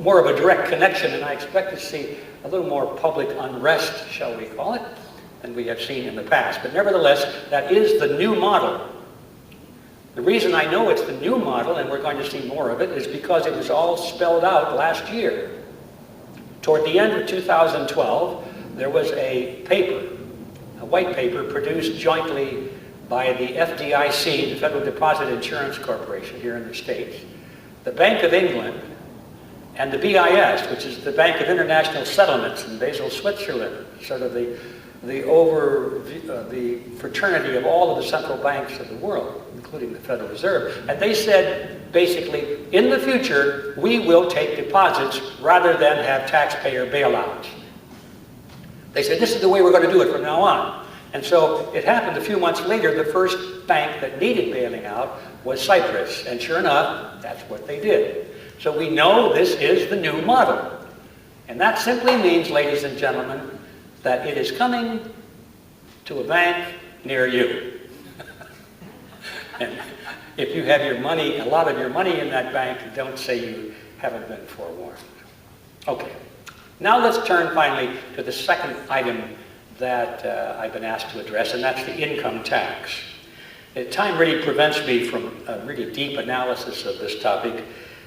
more of a direct connection, and I expect to see a little more public unrest, shall we call it, than we have seen in the past. But nevertheless, that is the new model. The reason I know it's the new model, and we're going to see more of it, is because it was all spelled out last year. Toward the end of 2012, there was a paper, a white paper produced jointly by the FDIC, the Federal Deposit Insurance Corporation here in the States, the Bank of England, and the BIS, which is the Bank of International Settlements in Basel, Switzerland, sort of the fraternity of all of the central banks of the world, including the Federal Reserve. And they said, basically, in the future, we will take deposits rather than have taxpayer bailouts. They said, this is the way we're going to do it from now on. And so it happened a few months later, the first bank that needed bailing out was Cyprus. And sure enough, that's what they did. So we know this is the new model. And that simply means, ladies and gentlemen, that it is coming to a bank near you. If you have your money, a lot of your money in that bank, don't say you haven't been forewarned. Okay. Now let's turn finally to the second item that I've been asked to address, and that's the income tax. Time really prevents me from a really deep analysis of this topic,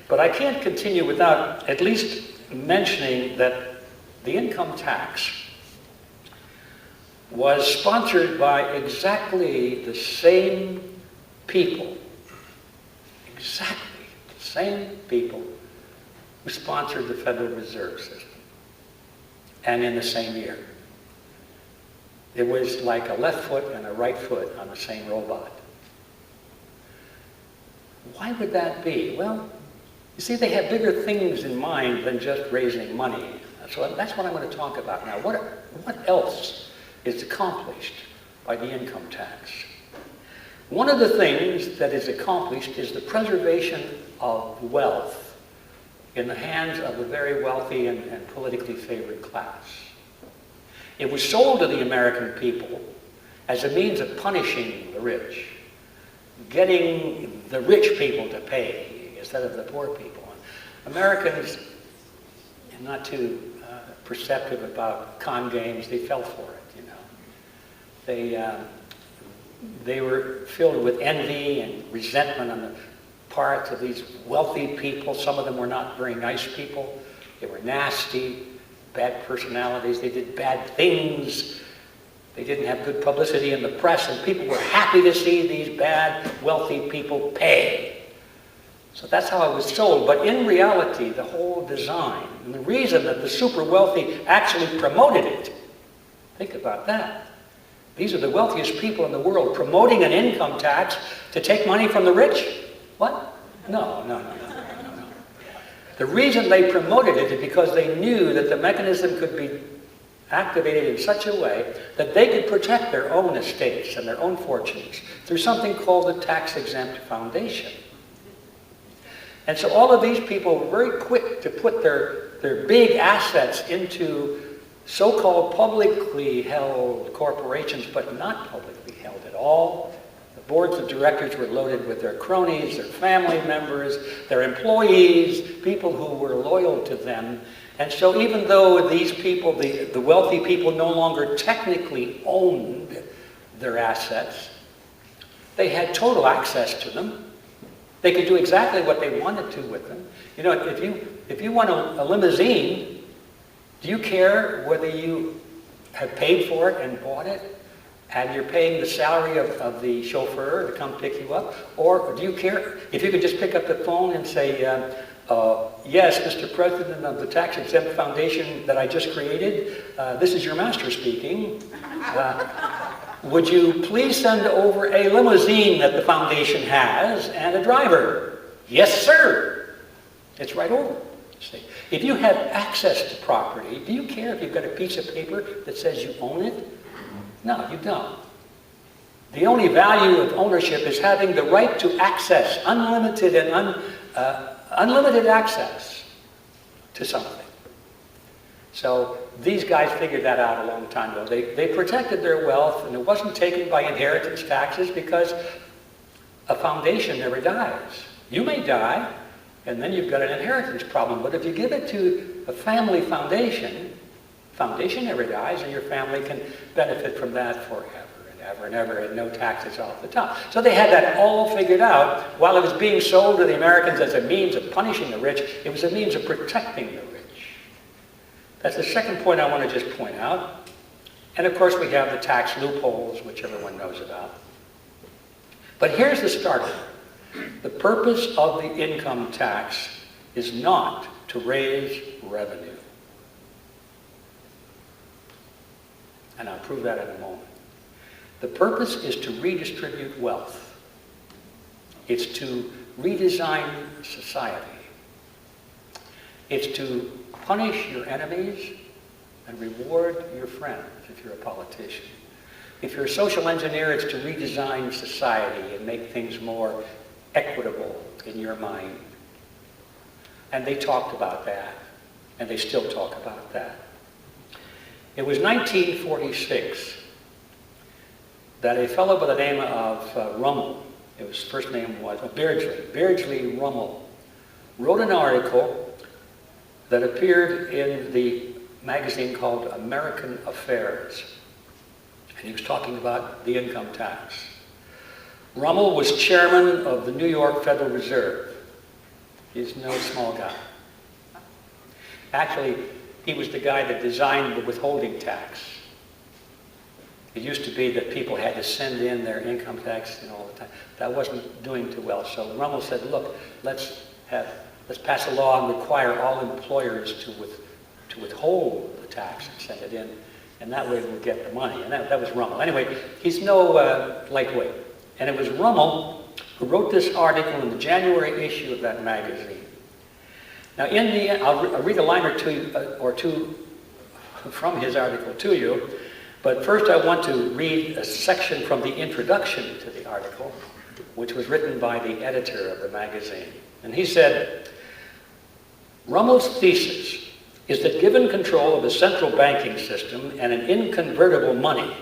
but I can't continue without at least mentioning that the income tax was sponsored by exactly the same people, exactly the same people who sponsored the Federal Reserve System, and in the same year. It was like a left foot and a right foot on the same robot. Why would that be? Well, you see, they have bigger things in mind than just raising money. So that's what I'm going to talk about now. What else is accomplished by the income tax? One of the things that is accomplished is the preservation of wealth in the hands of the very wealthy and politically favored class. It was sold to the American people as a means of punishing the rich, getting the rich people to pay instead of the poor people. Americans are not too perceptive about con games. They fell for it, you know. They were filled with envy and resentment on the part of these wealthy people. Some of them were not very nice people. They were nasty, bad personalities. They did bad things. They didn't have good publicity in the press, and people were happy to see these bad, wealthy people pay. So that's how it was sold. But in reality, the whole design, and the reason that the super wealthy actually promoted it, think about that. These are the wealthiest people in the world promoting an income tax to take money from the rich? What? No. The reason they promoted it is because they knew that the mechanism could be activated in such a way that they could protect their own estates and their own fortunes through something called the tax-exempt foundation. And so all of these people were very quick to put their big assets into so-called publicly held corporations, but not publicly held at all. The boards of directors were loaded with their cronies, their family members, their employees, people who were loyal to them. And so even though these people, the wealthy people, no longer technically owned their assets, they had total access to them. They could do exactly what they wanted to with them. You know, if you want a limousine, do you care whether you have paid for it and bought it, and you're paying the salary of the chauffeur to come pick you up? Or do you care if you could just pick up the phone and say, yes, Mr. President of the Tax Exempt Foundation that I just created, this is your master speaking. Would you please send over a limousine that the foundation has and a driver? Yes, sir. It's right over. See, if you have access to property, do you care if you've got a piece of paper that says you own it? No, you don't. The only value of ownership is having the right to access, unlimited access to something. So these guys figured that out a long time ago. They protected their wealth, and it wasn't taken by inheritance taxes because a foundation never dies. You may die, and then you've got an inheritance problem. But if you give it to a family foundation, foundation never dies, and your family can benefit from that forever and ever and ever, and no taxes off the top. So they had that all figured out. While it was being sold to the Americans as a means of punishing the rich, it was a means of protecting the rich. That's the second point I want to just point out. And of course we have the tax loopholes, which everyone knows about. But here's the starter. The purpose of the income tax is not to raise revenue. And I'll prove that in a moment. The purpose is to redistribute wealth. It's to redesign society. It's to punish your enemies and reward your friends if you're a politician. If you're a social engineer, it's to redesign society and make things more equitable in your mind. And they talked about that, and they still talk about that. It was 1946 that a fellow by the name of Rummel his first name was Beardsley Rummel, wrote an article that appeared in the magazine called American Affairs. And he was talking about the income tax. Rummel was chairman of the New York Federal Reserve. He's no small guy. Actually, he was the guy that designed the withholding tax. It used to be that people had to send in their income tax all the time. That wasn't doing too well. So Rummel said, look, let's pass a law and require all employers to withhold the tax and send it in. And that way we'll get the money. And that was Rummel. Anyway, he's no lightweight. And it was Rummel who wrote this article in the January issue of that magazine. Now, I'll read a line or two from his article to you, but first I want to read a section from the introduction to the article, which was written by the editor of the magazine. And he said, Rummel's thesis is that given control of the central banking system and an inconvertible money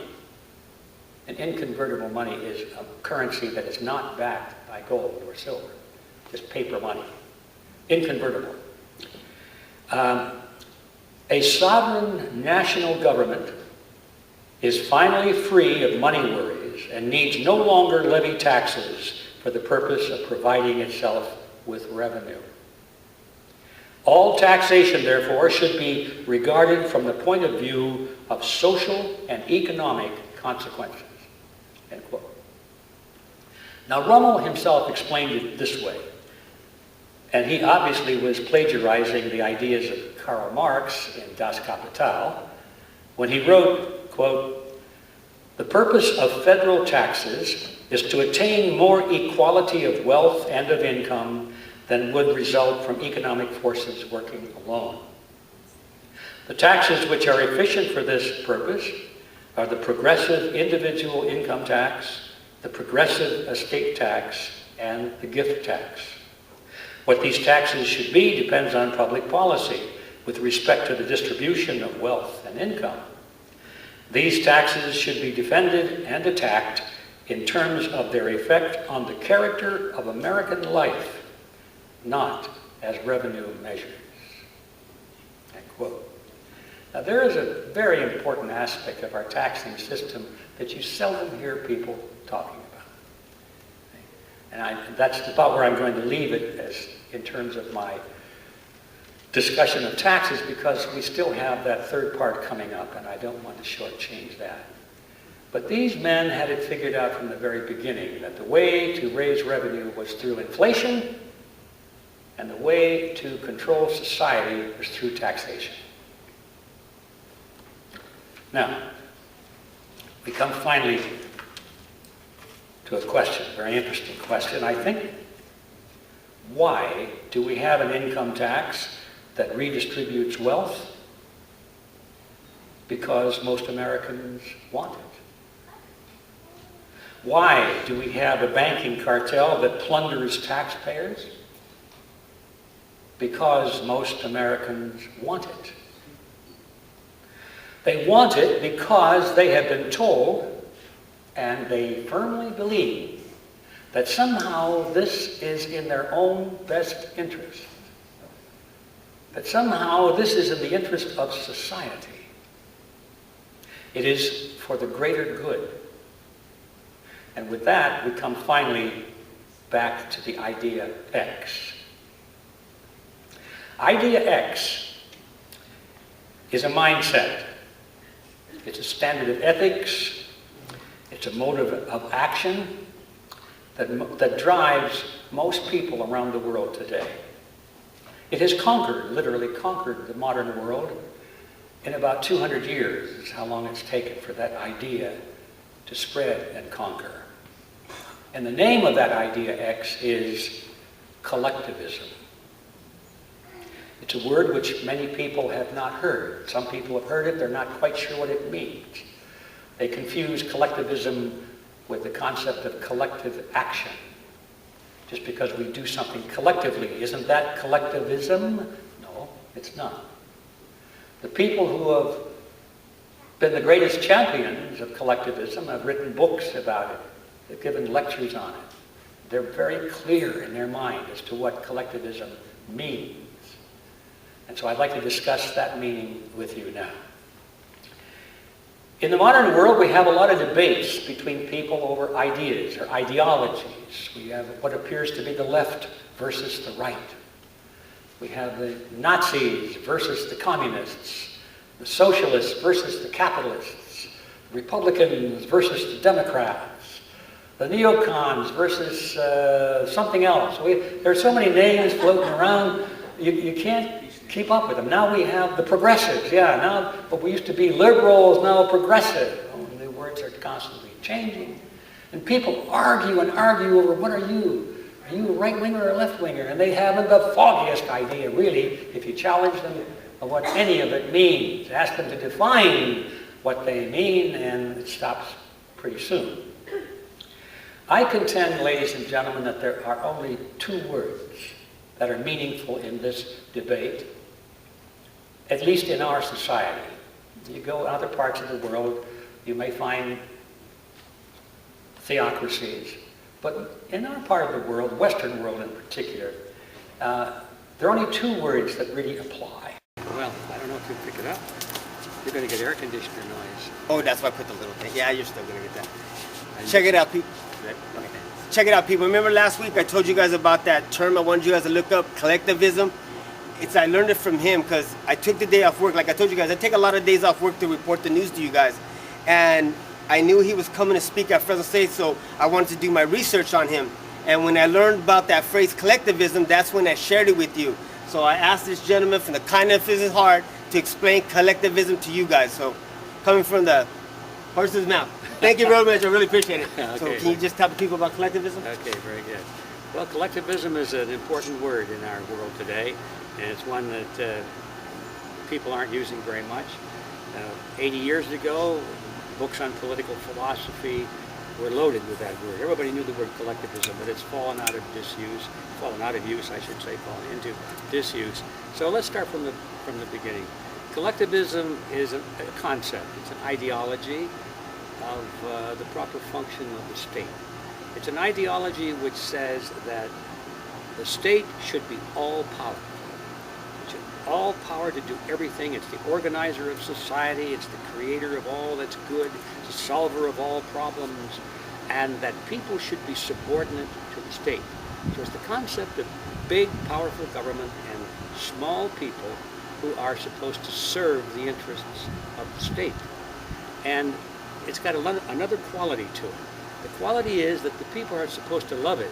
is a currency that is not backed by gold or silver, just paper money, inconvertible. A sovereign national government is finally free of money worries and needs no longer levy taxes for the purpose of providing itself with revenue. All taxation, therefore, should be regarded from the point of view of social and economic consequences. End quote. Now, Rummel himself explained it this way, and he obviously was plagiarizing the ideas of Karl Marx in Das Kapital when he wrote, quote, "The purpose of federal taxes is to attain more equality of wealth and of income than would result from economic forces working alone. The taxes which are efficient for this purpose are the progressive individual income tax, the progressive estate tax, and the gift tax. What these taxes should be depends on public policy with respect to the distribution of wealth and income. These taxes should be defended and attacked in terms of their effect on the character of American life, not as revenue measures." End quote. Now, there is a very important aspect of our taxing system that you seldom hear people talking about. And that's about where I'm going to leave it in terms of my discussion of taxes, because we still have that third part coming up, and I don't want to shortchange that. But these men had it figured out from the very beginning that the way to raise revenue was through inflation, and the way to control society was through taxation. Now, we come finally to a question, a very interesting question, I think. Why do we have an income tax that redistributes wealth? Because most Americans want it. Why do we have a banking cartel that plunders taxpayers? Because most Americans want it. They want it because they have been told, and they firmly believe, that somehow this is in their own best interest. That somehow this is in the interest of society. It is for the greater good. And with that, we come finally back to the idea X. Idea X is a mindset. It's a standard of ethics. It's a motive of action that drives most people around the world today. It has conquered, literally conquered the modern world in about 200 years. Is how long it's taken for that idea to spread and conquer. And the name of that idea X is collectivism. It's a word which many people have not heard. Some people have heard it, they're not quite sure what it means. They confuse collectivism with the concept of collective action. Just because we do something collectively, isn't that collectivism? No, it's not. The people who have been the greatest champions of collectivism have written books about it. They've given lectures on it. They're very clear in their mind as to what collectivism means. And so I'd like to discuss that meaning with you now. In the modern world, we have a lot of debates between people over ideas or ideologies. We have what appears to be the left versus the right. We have the Nazis versus the communists, the socialists versus the capitalists, the Republicans versus the Democrats, the neocons versus something else. There are so many names floating around, you can't keep up with them. Now we have the progressives, now what we used to be liberals, now progressive. Oh, the words are constantly changing. And people argue and argue over what are you? Are you a right-winger or a left-winger? And they haven't the foggiest idea, really, if you challenge them of what any of it means. Ask them to define what they mean, and it stops pretty soon. I contend, ladies and gentlemen, that there are only two words that are meaningful in this debate, at least in our society. You go in other parts of the world, you may find theocracies, but in our part of the world, Western world in particular, there are only two words that really apply. Well, I don't know if you'll pick it up. You're going to get air conditioner noise. Oh, that's why I put the little thing. Yeah, you're still going to get that. Check it out, people. Check it out, people. Remember last week I told you guys about that term I wanted you guys to look up, collectivism? I learned it from him because I took the day off work. Like I told you guys, I take a lot of days off work to report the news to you guys. And I knew he was coming to speak at Fresno State, so I wanted to do my research on him. And when I learned about that phrase collectivism, that's when I shared it with you. So I asked this gentleman from the kindness of his heart to explain collectivism to you guys. So coming from the horse's mouth. Thank you very much. I really appreciate it. Okay, so can you just tell the people about collectivism? Okay, very good. Well, collectivism is an important word in our world today, and it's one that people aren't using very much. 80 years ago, books on political philosophy were loaded with that word. Everybody knew the word collectivism, but it's fallen out of use, I should say, fallen into disuse. So let's start from the beginning. Collectivism is a concept. It's an ideology of the proper function of the state. It's an ideology which says that the state should be all-powerful. It should have all power to do everything. It's the organizer of society. It's the creator of all that's good. It's the solver of all problems. And that people should be subordinate to the state. So it's the concept of big, powerful government and small people who are supposed to serve the interests of the state. And it's got another quality to it. The quality is that the people are supposed to love it.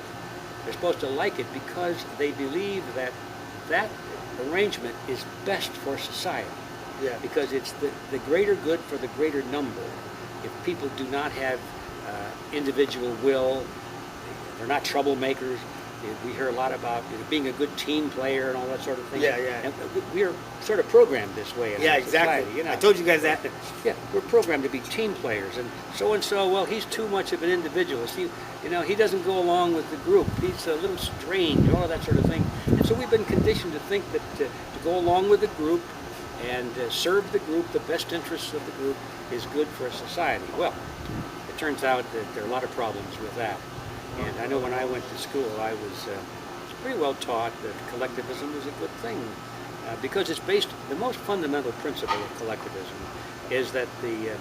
They're supposed to like it because they believe that that arrangement is best for society. Yeah. Because it's the greater good for the greater number. If people do not have individual will, they're not troublemakers. We hear a lot about being a good team player and all that sort of thing. Yeah. And we're sort of programmed this way in our Exactly. society. I told you guys that. Yeah, we're programmed to be team players. And so-and-so, well, he's too much of an individualist. He doesn't go along with the group. He's a little strange, all of that sort of thing. And so we've been conditioned to think that to go along with the group and serve the group, the best interests of the group, is good for society. Well, it turns out that there are a lot of problems with that. And I know when I went to school, I was pretty well taught that collectivism is a good thing because it's based, the most fundamental principle of collectivism is that the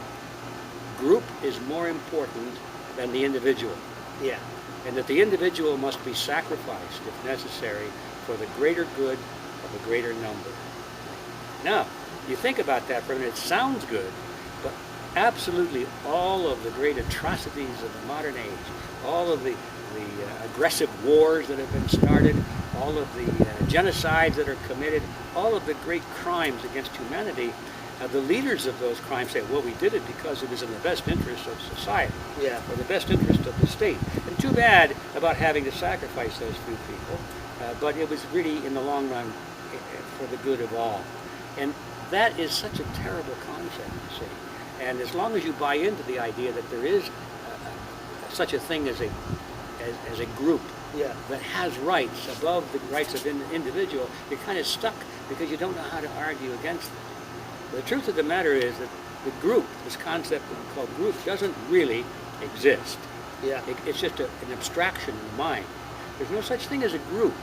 group is more important than the individual. Yeah. And that the individual must be sacrificed, if necessary, for the greater good of a greater number. Now, you think about that for a minute, it sounds good, but absolutely all of the great atrocities of the modern age, all of the aggressive wars that have been started, all of the genocides that are committed, all of the great crimes against humanity, the leaders of those crimes say, well, we did it because it was in the best interest of society, or the best interest of the state. And too bad about having to sacrifice those few people, but it was really, in the long run, for the good of all. And that is such a terrible concept, you see. And as long as you buy into the idea that there is such a thing as a group that has rights above the rights of an individual, you're kind of stuck because you don't know how to argue against them. The truth of the matter is that the group, this concept that we call group, doesn't really exist. Yeah. It's just an abstraction in the mind. There's no such thing as a group.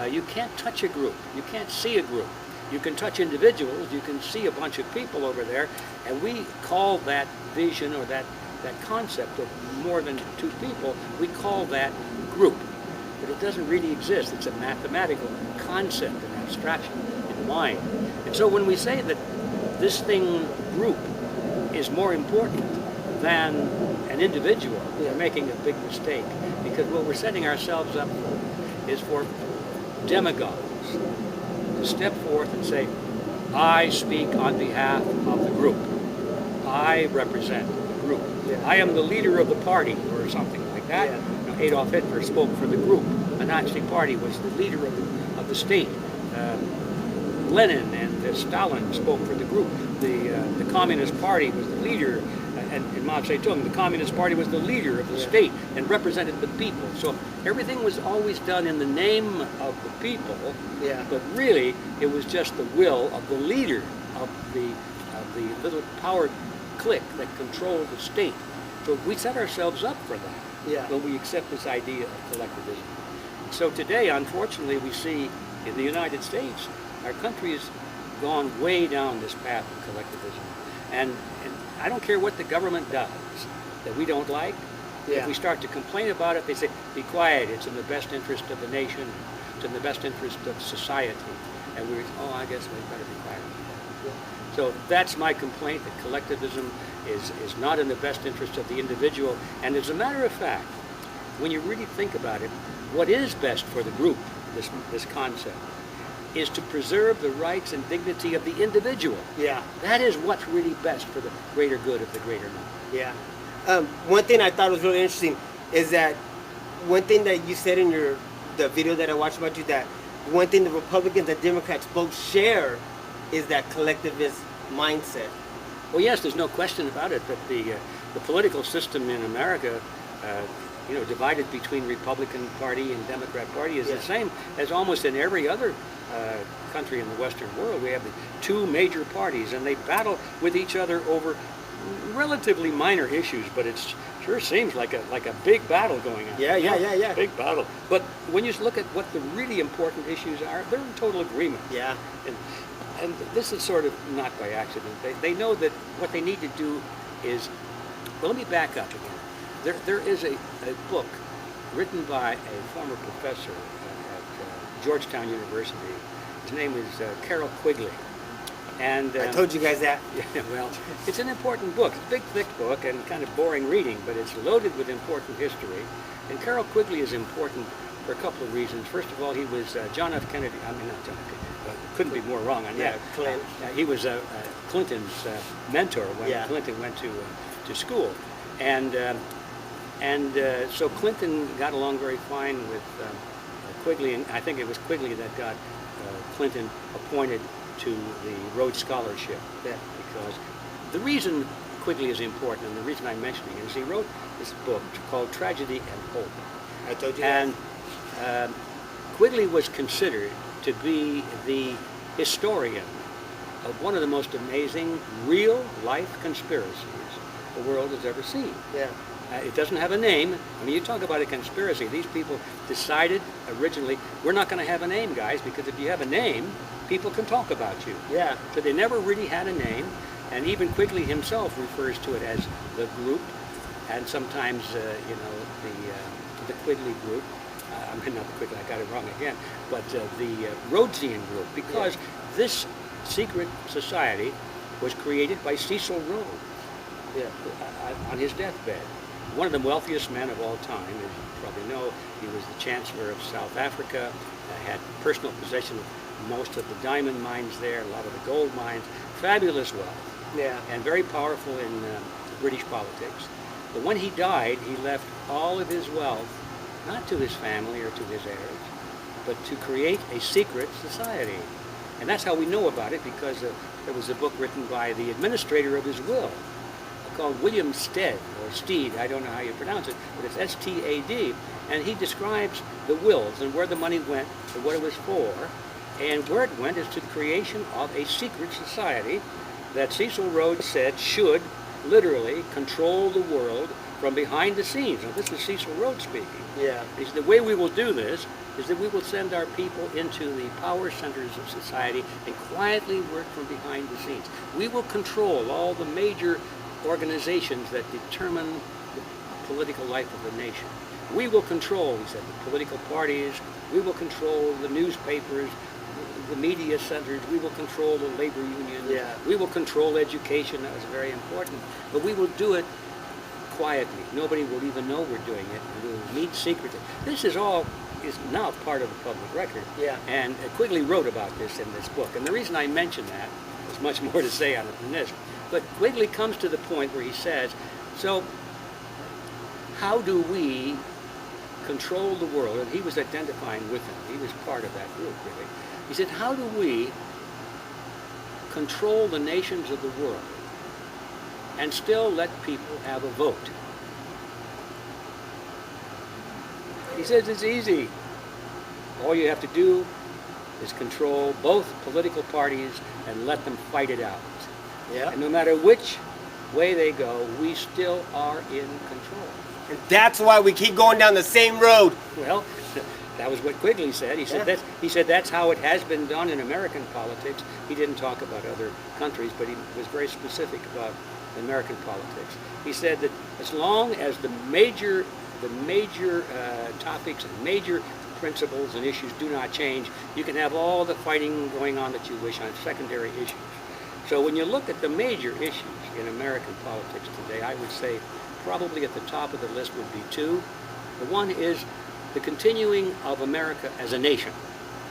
You can't touch a group. You can't see a group. You can touch individuals. You can see a bunch of people over there, and we call that vision or that concept of more than two people, we call that group. But it doesn't really exist. It's a mathematical concept, an abstraction in the mind. And so when we say that this thing, group, is more important than an individual, we're making a big mistake, because what we're setting ourselves up for is for demagogues to step forth and say, I speak on behalf of the group. I represent the group. Yeah. I am the leader of the party, or something like that. Yeah. You know, Adolf Hitler spoke for the group. The Nazi Party was the leader of the state. Lenin and Stalin spoke for the group. The Communist Party was the leader, and Mao Zedong, the Communist Party was the leader of the state and represented the people. So everything was always done in the name of the people, but really it was just the will of the leader of the little power clique that controlled the state. So we set ourselves up for that when we accept this idea of collectivism. So today, unfortunately, we see in the United States, our country has gone way down this path of collectivism. And I don't care what the government does that we don't like. If we start to complain about it, they say, be quiet, it's in the best interest of the nation, it's in the best interest of society. And I guess we better be quiet. So that's my complaint, that collectivism is not in the best interest of the individual. And as a matter of fact, when you really think about it, what is best for the group, this concept, is to preserve the rights and dignity of the individual. That is what's really best for the greater good of the greater number. One thing I thought was really interesting is that one thing that you said in the video that I watched about you, that one thing the Republicans and Democrats both share is that collectivist mindset. Well, yes, there's no question about it, that the political system in America, divided between Republican Party and Democrat Party, is the same as almost in every other country in the Western world. We have the two major parties, and they battle with each other over relatively minor issues, but it sure seems like a big battle going on. Yeah. Big battle. But when you look at what the really important issues are, they're in total agreement. And this is sort of not by accident. They know that what they need to do is, well, let me back up again. There is a book written by a former professor at Georgetown University. His name is Carroll Quigley. And I told you guys that. Yeah, well, it's an important book. It's a big, thick book and kind of boring reading, but it's loaded with important history. And Carroll Quigley is important for a couple of reasons. First of all, he was John F. Kennedy. I mean, not John F. Kennedy. Couldn't be more wrong on that. Clinton. He was Clinton's mentor when Clinton went to school, and so Clinton got along very fine with Quigley, and I think it was Quigley that got Clinton appointed to the Rhodes Scholarship. Because the reason Quigley is important, and the reason I'm mentioning it, is he wrote this book called Tragedy and Hope. I told you and Quigley was considered to be the historian of one of the most amazing real-life conspiracies the world has ever seen. It doesn't have a name. I mean, you talk about a conspiracy. These people decided originally, we're not going to have a name, guys, because if you have a name, people can talk about you. So they never really had a name, and even Quigley himself refers to it as the group, and sometimes, the Quigley group. I mean, not the Quigley, I got it wrong again, but the Rhodesian group, because this secret society was created by Cecil Rhodes on his deathbed. One of the wealthiest men of all time, as you probably know. He was the Chancellor of South Africa, had personal possession of most of the diamond mines there, a lot of the gold mines, fabulous wealth, and very powerful in British politics. But when he died, he left all of his wealth not to his family or to his heirs, but to create a secret society. And that's how we know about it, because there was a book written by the administrator of his will called William Stead, or Steed, I don't know how you pronounce it, but it's S-T-A-D, and he describes the wills and where the money went and what it was for, and where it went is to the creation of a secret society that Cecil Rhodes said should literally control the world from behind the scenes. Now, this is Cecil Rhodes speaking. Yeah. He said, the way we will do this is that we will send our people into the power centers of society and quietly work from behind the scenes. We will control all the major organizations that determine the political life of the nation. We will control, he said, the political parties. We will control the newspapers, the media centers. We will control the labor unions. Yeah. We will control education. That was very important. But we will do it quietly. Nobody will even know we're doing it. We will meet secretly. This is now part of the public record. Yeah. And Quigley wrote about this in this book. And the reason I mention that, there's much more to say on it than this, but Quigley comes to the point where he says, so how do we control the world? And he was identifying with them. He was part of that group, really. He said, how do we control the nations of the world and still let people have a vote? He says it's easy. All you have to do is control both political parties and let them fight it out. Yeah. And no matter which way they go, we still are in control. And that's why we keep going down the same road. Well, that was what Quigley said. He said that's how it has been done in American politics. He didn't talk about other countries, but he was very specific about American politics. He said that as long as the major topics and major principles and issues do not change, you can have all the fighting going on that you wish on secondary issues. So when you look at the major issues in American politics today, I would say probably at the top of the list would be two. The one is the continuing of America as a nation,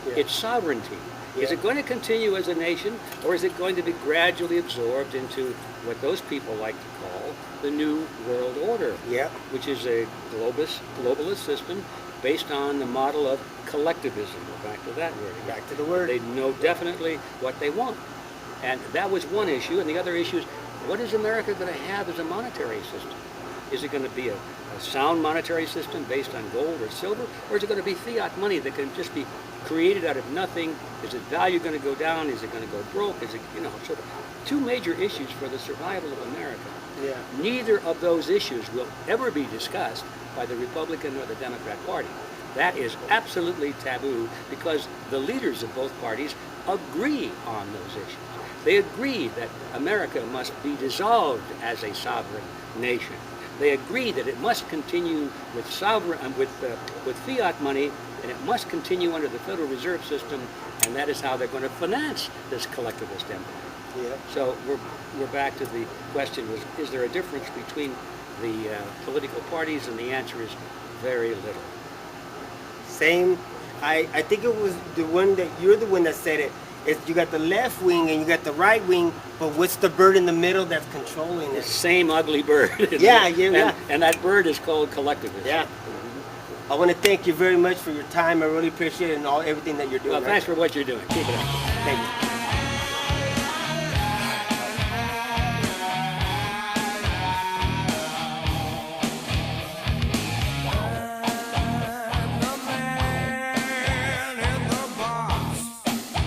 its sovereignty. Is it going to continue as a nation, or is it going to be gradually absorbed into what those people like to call the New World Order, which is a globalist system based on the model of collectivism? We're back to that word. Back to the word. They know definitely what they want. And that was one issue. And the other issue is, what is America going to have as a monetary system? Is it going to be a sound monetary system based on gold or silver? Or is it going to be fiat money that can just be created out of nothing? Is its value going to go down? Is it going to go broke? Is it, sort of two major issues for the survival of America. Yeah. Neither of those issues will ever be discussed by the Republican or the Democrat Party. That is absolutely taboo because the leaders of both parties agree on those issues. They agree that America must be dissolved as a sovereign nation. They agree that it must continue with fiat money, and it must continue under the Federal Reserve System, and that is how they're going to finance this collectivist empire. Yeah. So we're back to the question: is there a difference between the political parties? And the answer is very little. Same. I think it was you're the one that said it. You got the left wing and you got the right wing, but what's the bird in the middle that's controlling The it? same ugly bird. And that bird is called collectivism. Yeah. I want to thank you very much for your time. I really appreciate it and everything that you're doing. Well, thanks for what you're doing. Keep it up. Thank you.